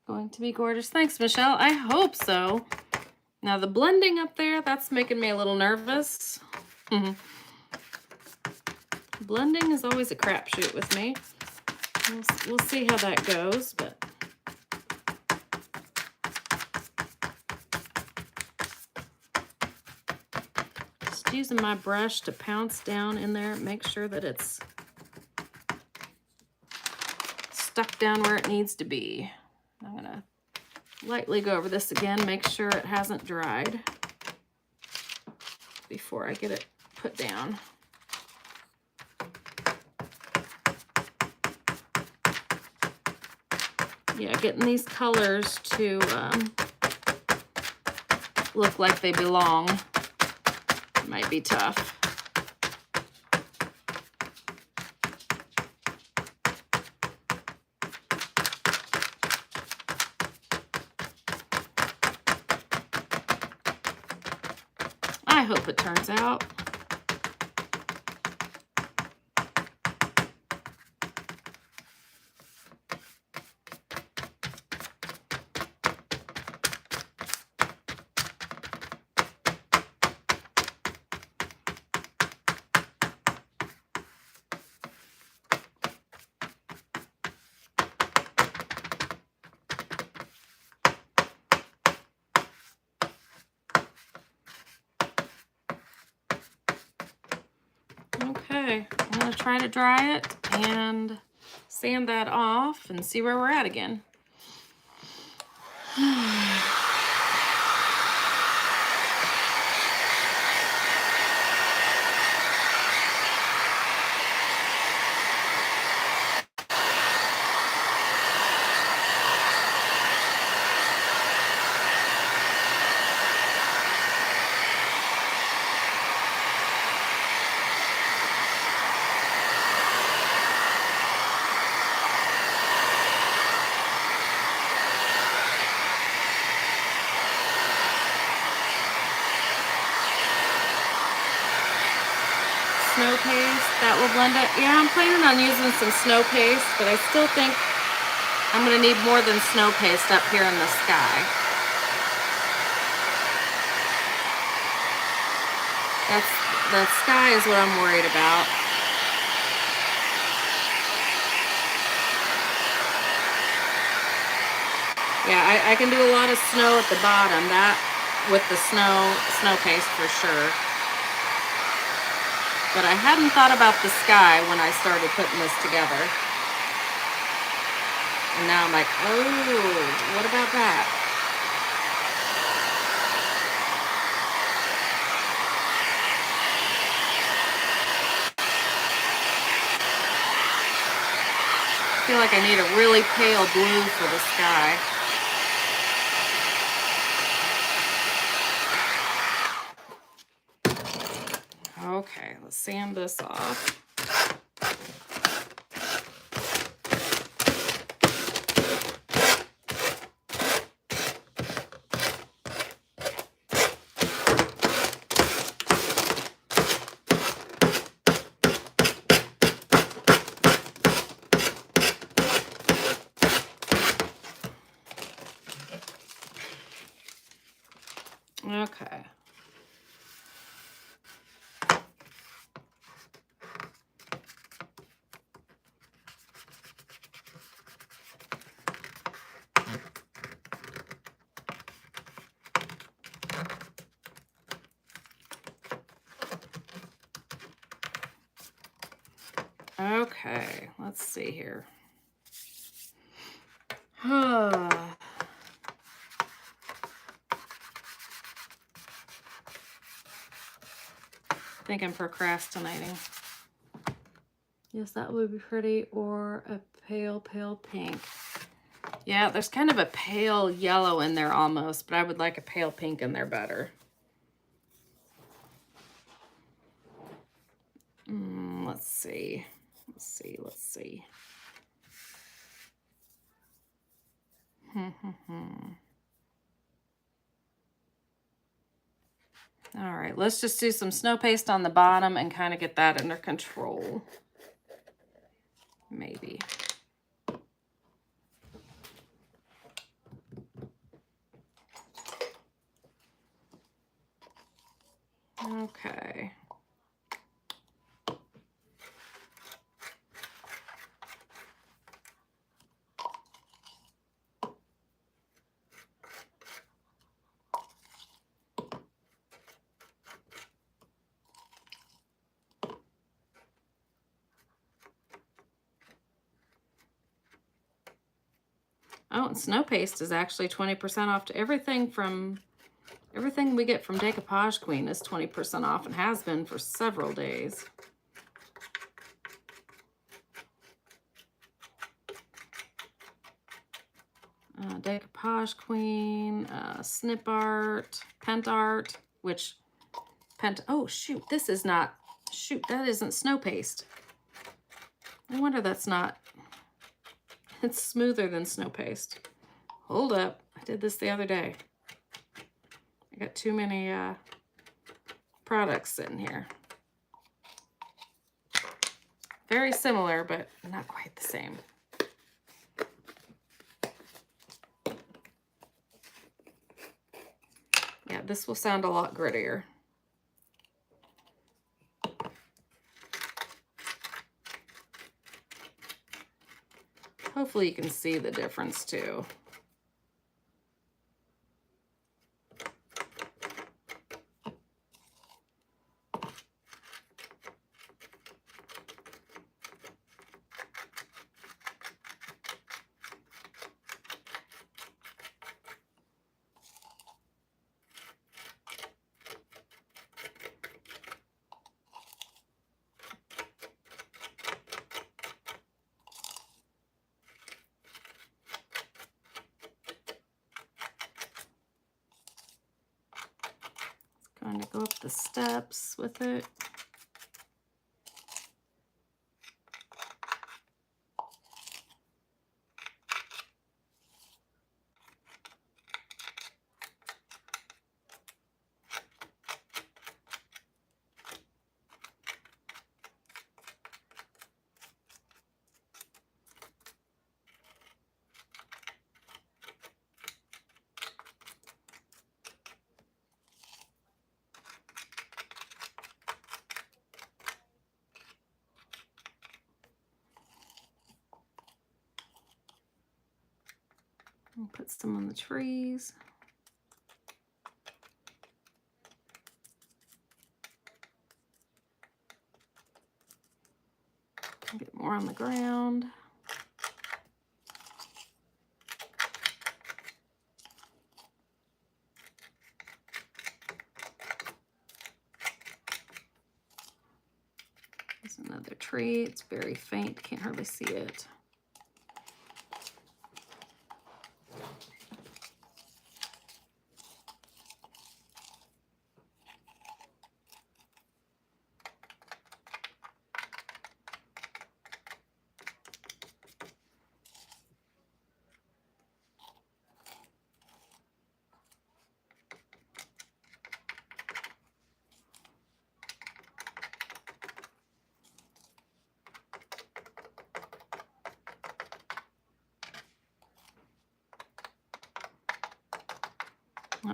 Going to be gorgeous. Thanks, Michelle. I hope so. Now the blending up there, that's making me a little nervous. Blending is always a crapshoot with me. We'll see how that goes, but just using my brush to pounce down in there, make sure that it's stuck down where it needs to be. I'm gonna lightly go over this again, make sure it hasn't dried before I get it put down. Yeah, getting these colors to look like they belong might be tough. I hope it turns out. Okay, I'm gonna try to dry it and sand that off and see where we're at again. Snow paste, that will blend it. Yeah, I'm planning on using some snow paste, but I still think I'm gonna need more than snow paste up here in the sky. The sky is what I'm worried about. Yeah, I can do a lot of snow at the bottom, that with the snow paste for sure. But I hadn't thought about the sky when I started putting this together. And now I'm like, oh, what about that? I feel like I need a really pale blue for the sky. Okay, let's sand this off. Okay. Okay, let's see here. I think I'm procrastinating. Yes, that would be pretty, or a pale pink. Yeah, there's kind of a pale yellow in there almost, but I would like a pale pink in there better. Let's see. Let's see. All right, let's just do some snow paste on the bottom and kind of get that under control. Maybe. Oh, and snow paste is actually 20% off to everything we get from Decoupage Queen is 20% off and has been for several days. Decoupage Queen, Snip Art, Pent Art, which oh shoot, this is not, shoot, that isn't snow paste. I wonder that's not, it's smoother than snow paste. Hold up, I did this the other day. I got too many products sitting here. Very similar, but not quite the same. Yeah, this will sound a lot grittier. Hopefully you can see the difference too. Going to go up the steps with it. I'll put some on the trees. Get more on the ground. There's another tree. It's very faint. Can't hardly see it.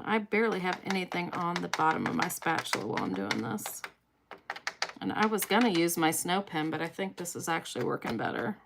I barely have anything on the bottom of my spatula while I'm doing this. And I was gonna use my snow pen, but I think this is actually working better.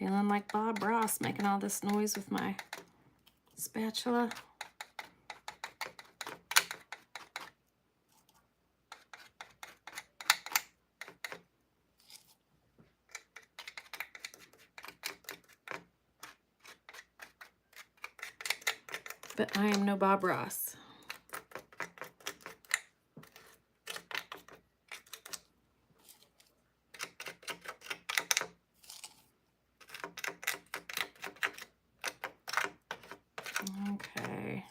Feeling like Bob Ross making all this noise with my spatula. But I am no Bob Ross. Okay.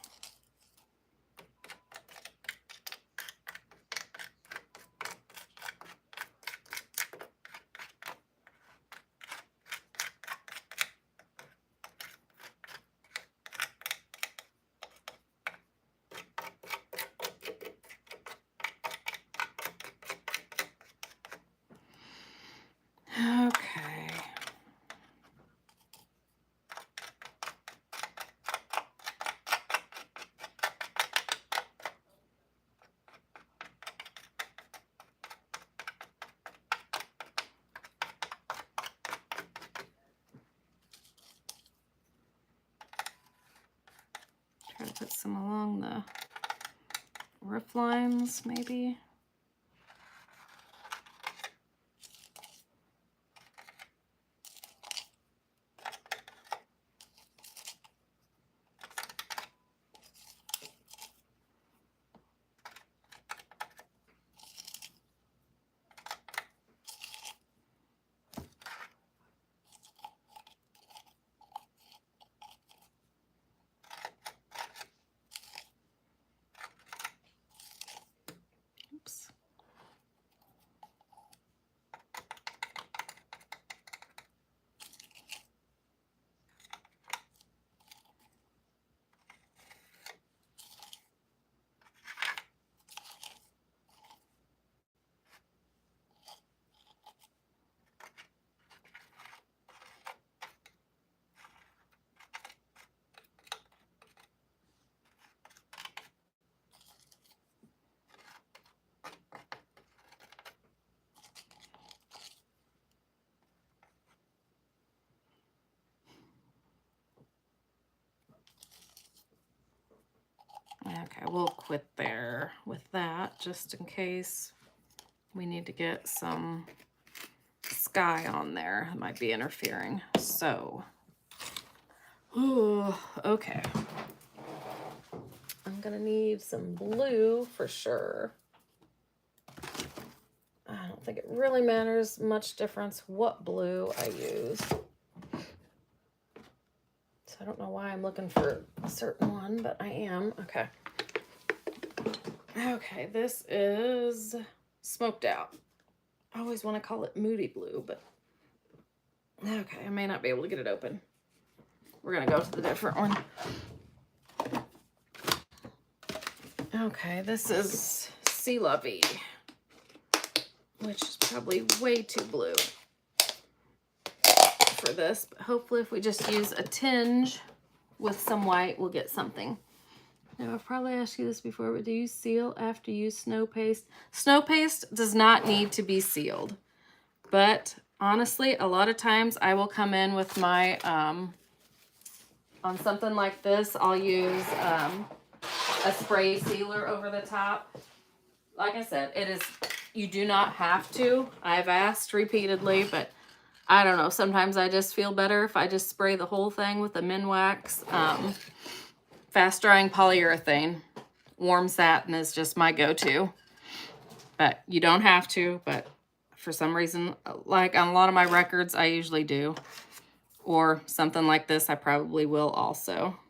Okay. Try to put some along the roof lines, maybe. Oops. Okay, we'll quit there with that just in case we need to get some sky on there. It might be interfering. So, ooh, okay. I'm gonna need some blue for sure. I don't think it really matters much difference what blue I use. So I don't know why I'm looking for a certain one, but I am. Okay. Okay, this is smoked out. I always want to call it moody blue, but okay, I may not be able to get it open. We're gonna go to the different one. Okay, this is Sea Lovey, which is probably way too blue for this, but hopefully if we just use a tinge with some white, we'll get something. Now, I've probably asked you this before, but do you seal after you use snow paste? Snow paste does not need to be sealed, but honestly, a lot of times I will come in with my, on something like this, I'll use a spray sealer over the top. Like I said, it is, you do not have to. I've asked repeatedly, but I don't know. Sometimes I just feel better if I just spray the whole thing with a Minwax. Fast drying polyurethane. Warm satin is just my go-to. But you don't have to, but for some reason, like on a lot of my records, I usually do. Or something like this, I probably will also.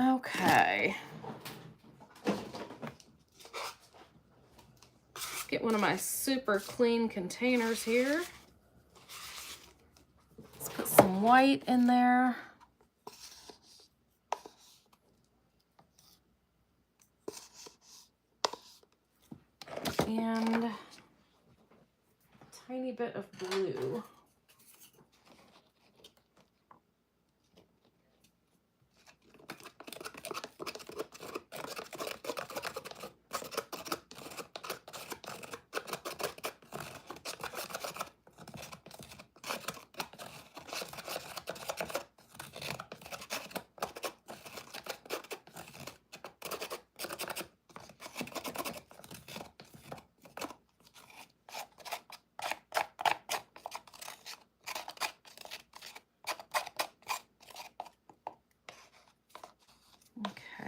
Okay. Let's get one of my super clean containers here. Let's put some white in there. And a tiny bit of blue.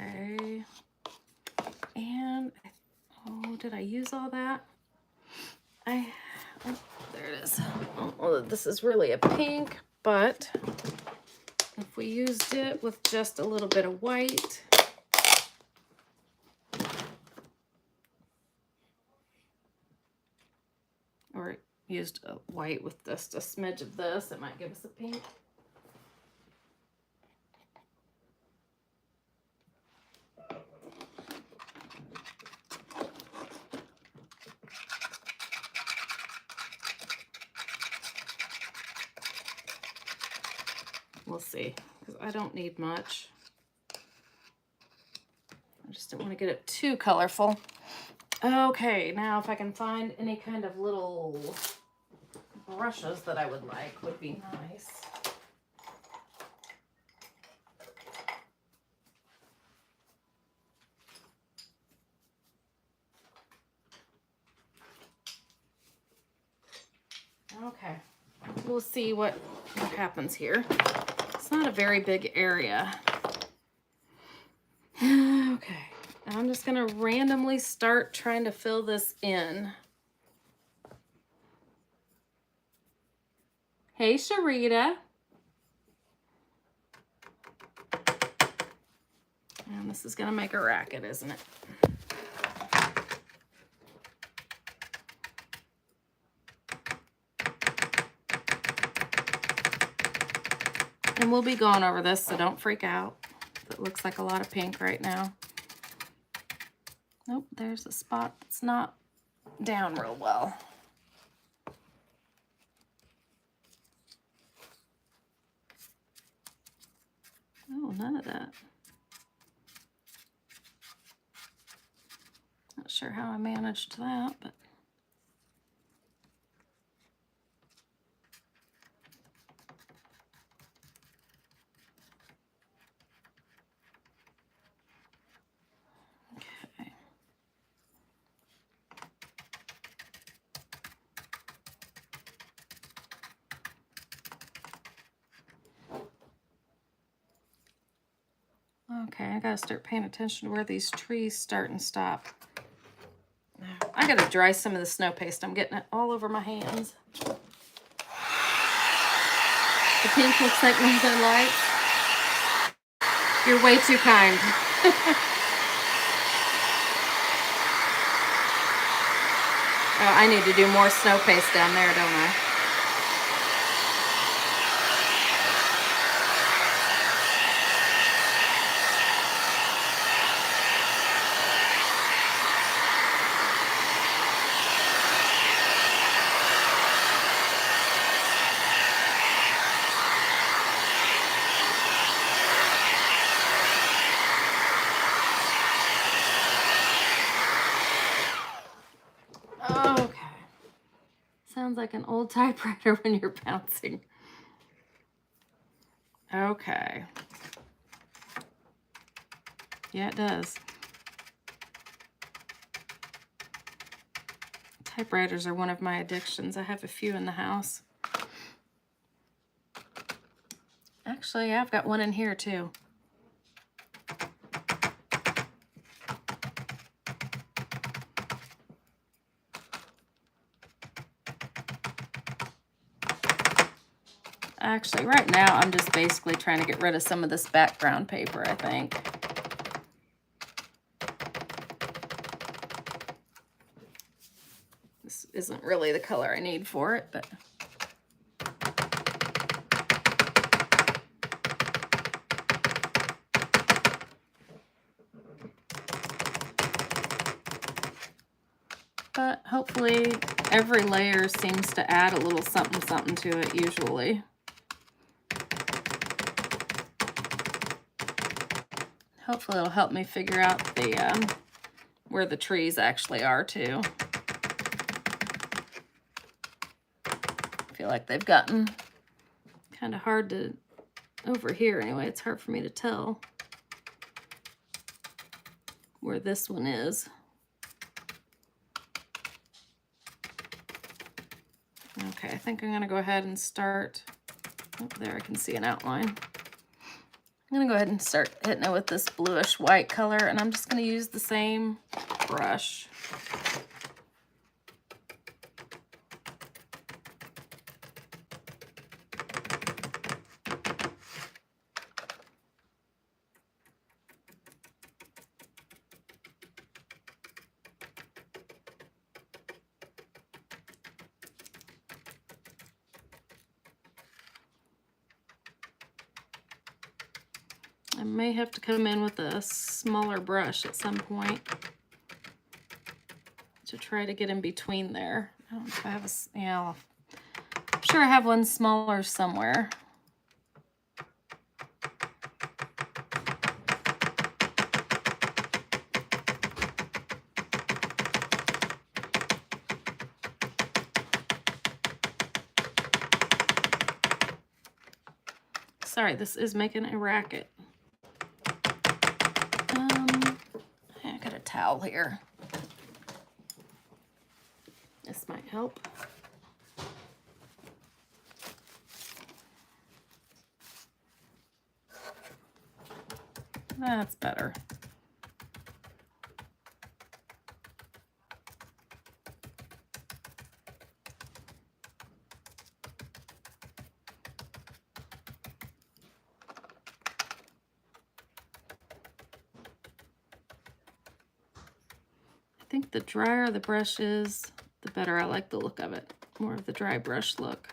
Okay. And, oh, did I use all that? Oh, there it is. Oh, this is really a pink, but if we used it with just a little bit of white, or used a white with just a smidge of this, it might give us a pink. We'll see, because I don't need much. I just don't want to get it too colorful. Okay, now if I can find any kind of little brushes that I would like would be nice. Okay, we'll see what happens here. It's not a very big area. Okay, I'm just gonna randomly start trying to fill this in. Hey, Sharita. And this is gonna make a racket, isn't it? And we'll be going over this, so don't freak out. It looks like a lot of pink right now. Nope, there's a spot that's not down real well. Oh, none of that. Not sure how I managed that, but. Okay. Okay, I gotta start paying attention to where these trees start and stop. I gotta dry some of the snow paste. I'm getting it all over my hands. The pink looks like Northern Lights. You're way too kind. Oh, I need to do more snow paste down there, don't I? Sounds like an old typewriter when you're bouncing. Okay. Yeah, it does. Typewriters are one of my addictions. I have a few in the house. Actually, yeah, I've got one in here too. Actually, right now, I'm just basically trying to get rid of some of this background paper, I think. This isn't really the color I need for it, but... But hopefully every layer seems to add a little something something to it usually. Hopefully it'll help me figure out the where the trees actually are too. I feel like they've gotten kind of hard to, over here anyway, it's hard for me to tell where this one is. Okay, I think I'm gonna go ahead and start. Oh, there I can see an outline. I'm gonna go ahead and start hitting it with this bluish white color, and I'm just gonna use the same brush. I may have to come in with a smaller brush at some point to try to get in between there. I don't know if I have a, yeah, I'm sure I have one smaller somewhere. Sorry, this is making a racket. I got a towel here. This might help. That's better. I think the drier the brush is, the better I like the look of it. More of the dry brush look.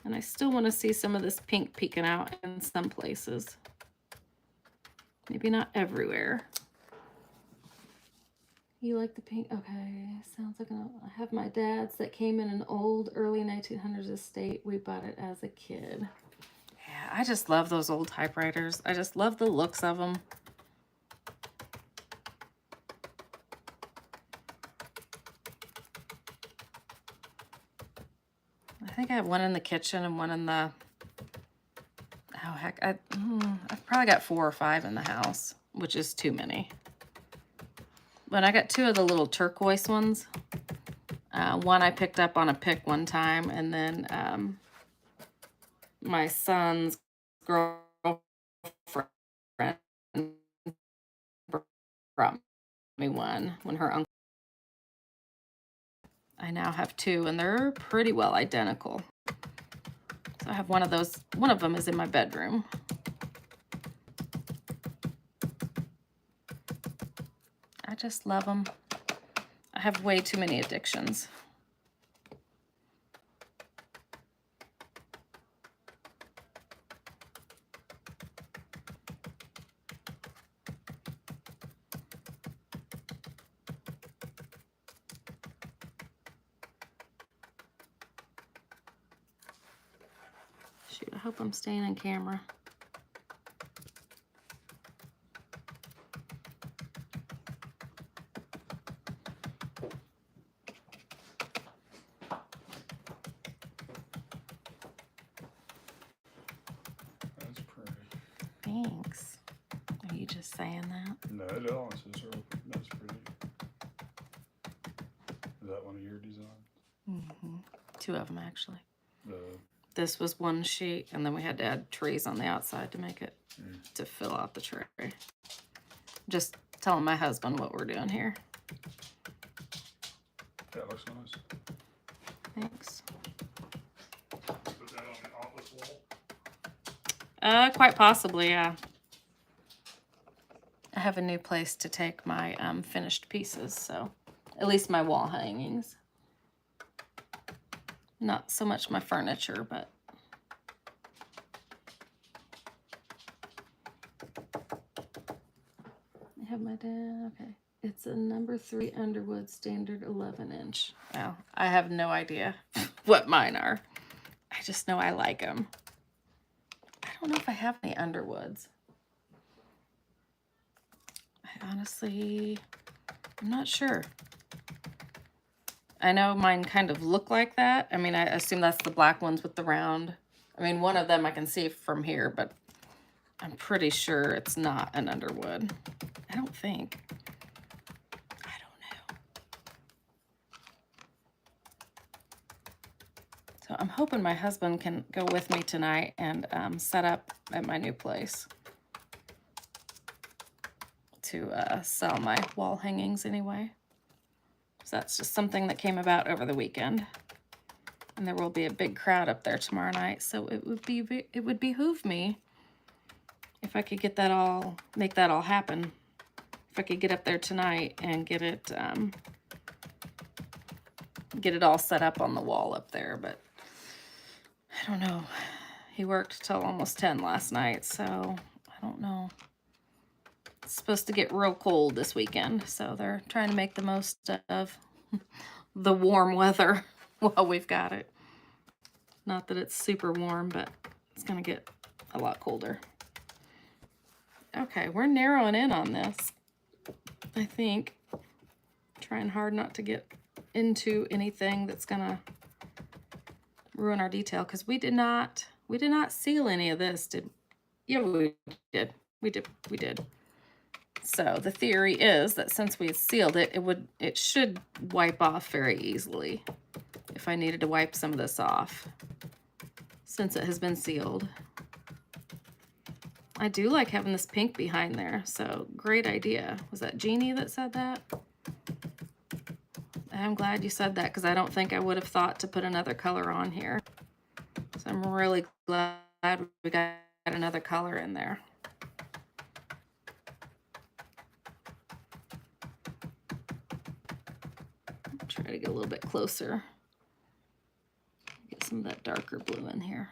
And I still want to see some of this pink peeking out in some places. Maybe not everywhere. You like the pink? Okay, sounds like I have my dad's that came in an old early 1900s estate. We bought it as a kid. Yeah, I just love those old typewriters. I just love the looks of them. I think I have one in the kitchen and one in the, oh heck, I've probably got 4 or 5 in the house, which is too many. But I got 2 of the little turquoise ones. One I picked up on a pick one time, and then my son's girlfriend brought me one when her uncle. I now have 2, and they're pretty well identical. So I have one of those. One of them is in my bedroom. I just love them. I have way too many addictions. Shoot, I hope I'm staying in camera. That's pretty. Thanks. Are you just saying that? No, it honestly is real. That's pretty. Is that one of your designs? Mm-hmm. 2 of them, actually. The This was one sheet, and then we had to add trees on the outside to make it, to fill out the tray. Just telling my husband what we're doing here. that looks nice. Thanks. Put that on the office wall. Quite possibly, yeah. I have a new place to take my finished pieces, so at least my wall hangings. Not so much my furniture, but I have my dad. Okay, it's a number 3 Underwood standard 11-inch. Well, I have no idea what mine are. I just know I like them. I don't know if I have any Underwoods. I honestly, I'm not sure. I know mine kind of look like that. I mean, I assume that's the black ones with the round. I mean, one of them I can see from here, but I'm pretty sure it's not an Underwood. I don't think. I don't know. So So I'm hoping my husband can go with me tonight and set up at my new place to sell my wall hangings anyway. So that's just something that came about over the weekend. And there will be a big crowd up there tomorrow night, so it would behoove me if I could get that all, make that all happen. If I could get up there tonight and get it all set up on the wall up there, but I don't know. He worked till almost 10 last night, so I don't know. It's supposed to get real cold this weekend, so they're trying to make the most of the warm weather while we've got it. Not that it's super warm, but it's gonna get a lot colder. Okay, we're narrowing in on this, I think. Trying hard not to get into anything that's gonna ruin our detail, because we did not seal any of this, yeah, we did. So the theory is that since we sealed it, it should wipe off very easily if I needed to wipe some of this off, since it has been sealed. I do like having this pink behind there, so great idea. Was that Jeannie that said that? I'm glad you said that, because I don't think I would have thought to put another color on here. So I'm really glad we got another color in there. Try to get a little bit closer. Get some of that darker blue in here.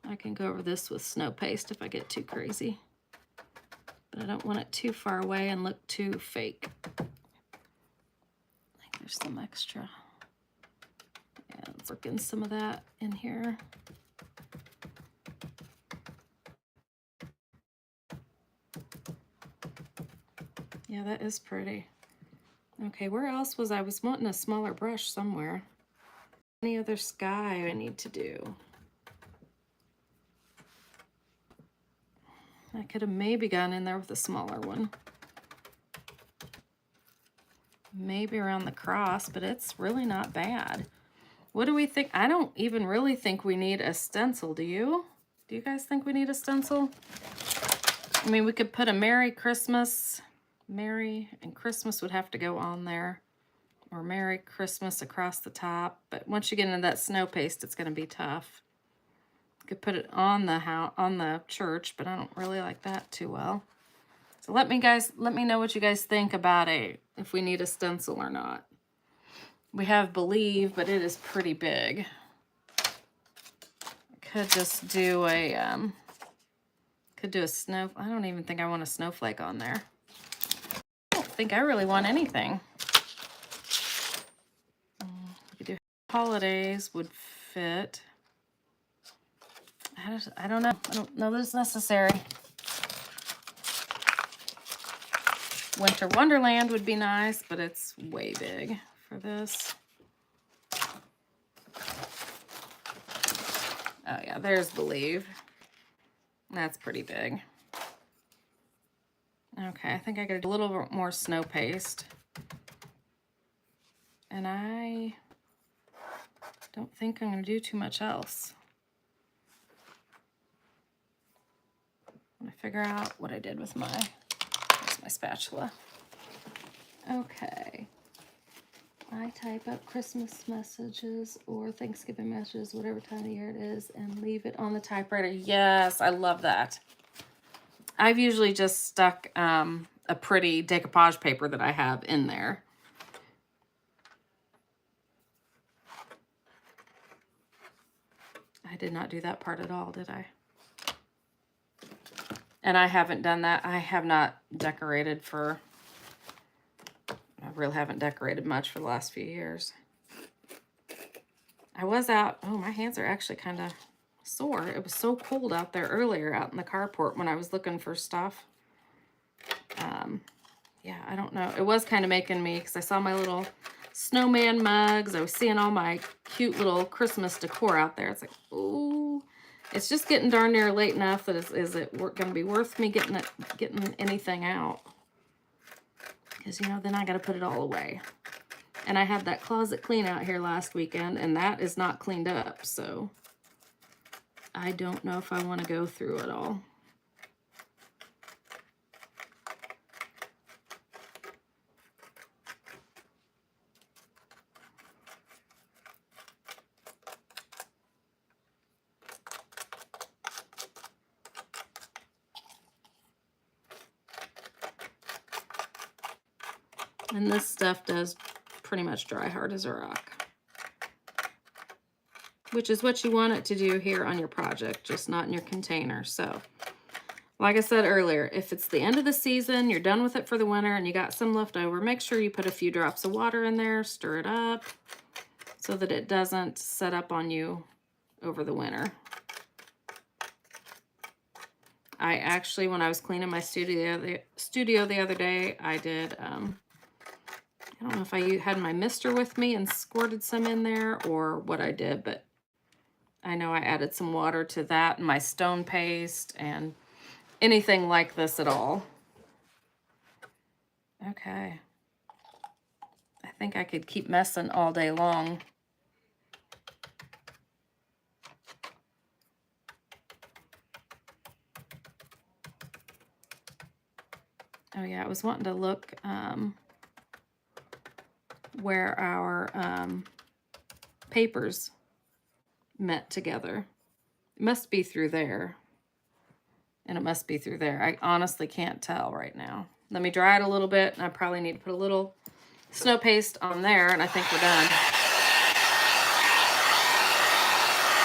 I can go over this with snow paste if I get too crazy, but I don't want it too far away and look too fake. I think there's some extra. Yeah, let's work in some of that in here. Yeah, that is pretty. Okay, where else was I was wanting a smaller brush somewhere. Any other sky I need to do? I could have maybe gone in there with a smaller one. Maybe around the cross, but it's really not bad. What do we think? I don't even really think we need a stencil, do you? Do you guys think we need a stencil? I mean, we could put a Merry Christmas. Merry and Christmas would have to go on there. Or Merry Christmas across the top. But once you get into that snow paste, it's going to be tough. Could put it on the church, but I don't really like that too well. So let me know what you guys think about if we need a stencil or not. We have Believe, but it is pretty big. I could just do a snow. I don't even think I want a snowflake on there. I don't think I really want anything. We could do holidays would fit. I don't know. I don't know that it's necessary. Winter Wonderland would be nice, but it's way big for this. Oh yeah, there's Believe. That's pretty big. Okay, I think I got a little bit more snow paste. And I don't think I'm going to do too much else. I'm going to figure out what I did with my spatula. Okay. I type up Christmas messages or Thanksgiving messages, whatever time of year it is, and leave it on the typewriter. Yes, I love that. I've usually just stuck a pretty decoupage paper that I have in there. I did not do that part at all, did I? And I haven't done that. I have not decorated I really haven't decorated much for the last few years. I was out, oh, my hands are actually kind of sore. It was so cold out there earlier out in the carport when I was looking for stuff. Yeah, I don't know. It was kind of making me, because I saw my little snowman mugs. I was seeing all my cute little Christmas decor out there. It's like, ooh. It's just getting darn near late enough that is it going to be worth me getting anything out? Because, you know, then I got to put it all away. And I had that closet clean out here last weekend, and that is not cleaned up, so I don't know if I want to go through it all. And this stuff does pretty much dry hard as a rock, which is what you want it to do here on your project, just not in your container. So like I said earlier, if it's the end of the season, you're done with it for the winter and you got some left over, make sure you put a few drops of water in there, stir it up so that it doesn't set up on you over the winter. I actually, when I was cleaning my studio the other day, I did, I don't know if I had my mister with me and squirted some in there or what I did, but I know I added some water to that and my stone paste and anything like this at all. Okay. I think I could keep messing all day long. Oh yeah, I was wanting to look where our papers met together. It must be through there. And it must be through there. I honestly can't tell right now. Let me dry it a little bit, and I probably need to put a little snow paste on there, and I think we're done.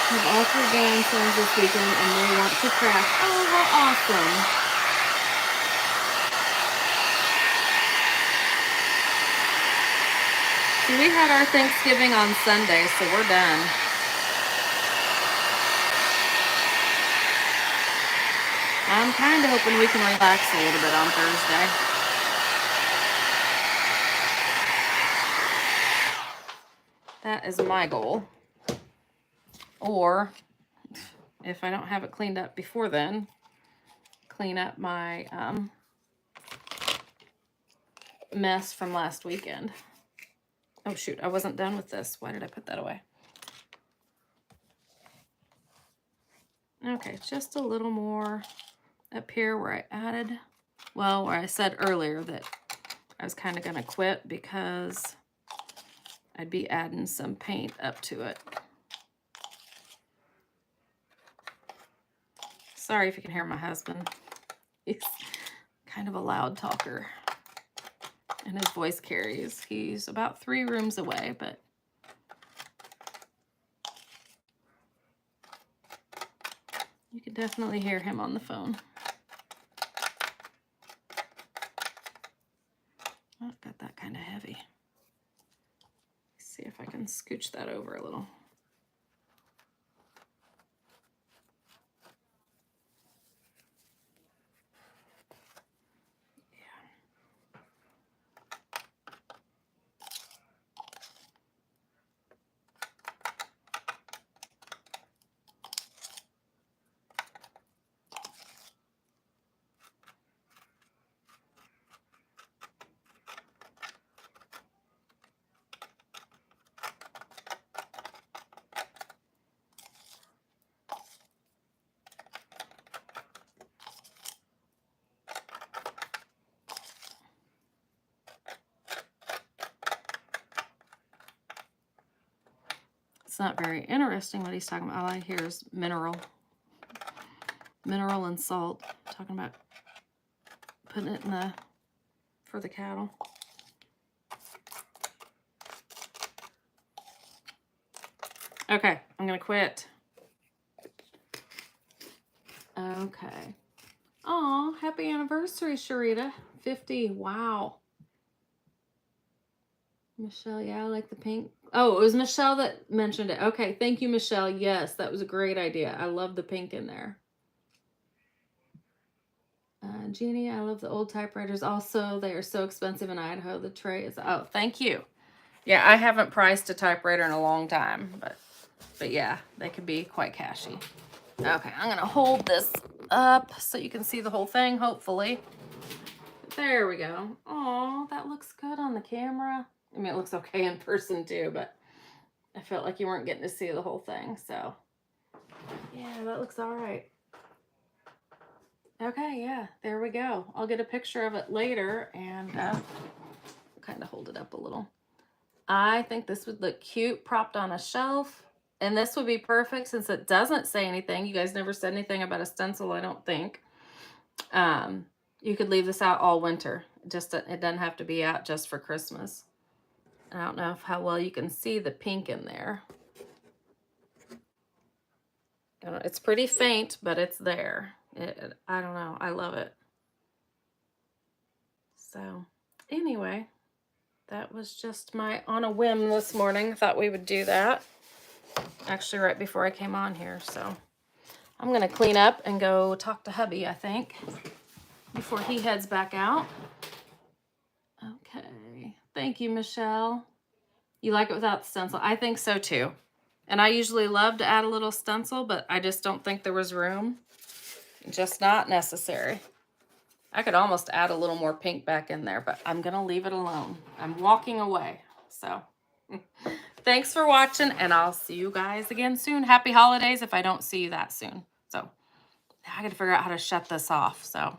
We have all 3 grandsons this weekend, and they want to craft. Oh, how awesome. So we had our Thanksgiving on Sunday, so we're done. I'm kind of hoping we can relax a little bit on Thursday. That is my goal. Or, if I don't have it cleaned up before then, clean up my mess from last weekend. Oh shoot, I wasn't done with this. Why did I put that away? Okay, just a little more up here where I added, well, where I said earlier that I was kind of going to quit because I'd be adding some paint up to it. Sorry if you can hear my husband. He's kind of a loud talker. And his voice carries. He's about 3 rooms away, but you can definitely hear him on the phone. Oh, got that kind of heavy. Let's see if I can scooch that over a little. It's not very interesting what he's talking about. All I hear is mineral and salt. Talking about putting it in the, for the cattle. Okay, I'm gonna quit. Okay. Aw, happy anniversary, Sharita. 50, wow. Michelle, yeah, I like the pink. Oh, it was Michelle that mentioned it. Okay, thank you, Michelle. Yes, that was a great idea. I love the pink in there. Jeannie, I love the old typewriters also. They are so expensive in Idaho. The tray is, oh, thank you. Yeah, I haven't priced a typewriter in a long time, but yeah, they can be quite cashy. Okay, I'm gonna hold this up so you can see the whole thing, hopefully. There we go. Oh, that looks good on the camera. I mean, it looks okay in person too, but I felt like you weren't getting to see the whole thing. So yeah, that looks all right. Okay, yeah, there we go. I'll get a picture of it later and kind of hold it up a little. I think this would look cute propped on a shelf. And this would be perfect since it doesn't say anything. You guys never said anything about a stencil, I don't think. You could leave this out all winter. It doesn't have to be out just for Christmas. I don't know how well you can see the pink in there. It's pretty faint, but it's there. I don't know. I love it. So anyway, that was just my on a whim this morning. Thought we would do that. Actually, right before I came on here. So I'm going to clean up and go talk to hubby, I think, before he heads back out. Okay. Thank you, Michelle. You like it without the stencil? I think so too. And I usually love to add a little stencil, but I just don't think there was room. Just not necessary. I could almost add a little more pink back in there, but I'm going to leave it alone. I'm walking away. So thanks for watching, and I'll see you guys again soon. Happy holidays if I don't see you that soon. So now I got to figure out how to shut this off. So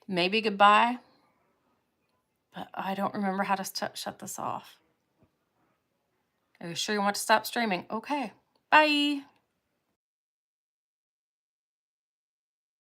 maybe goodbye, but I don't remember how to shut this off. Are you sure you want to stop streaming? Okay. Bye.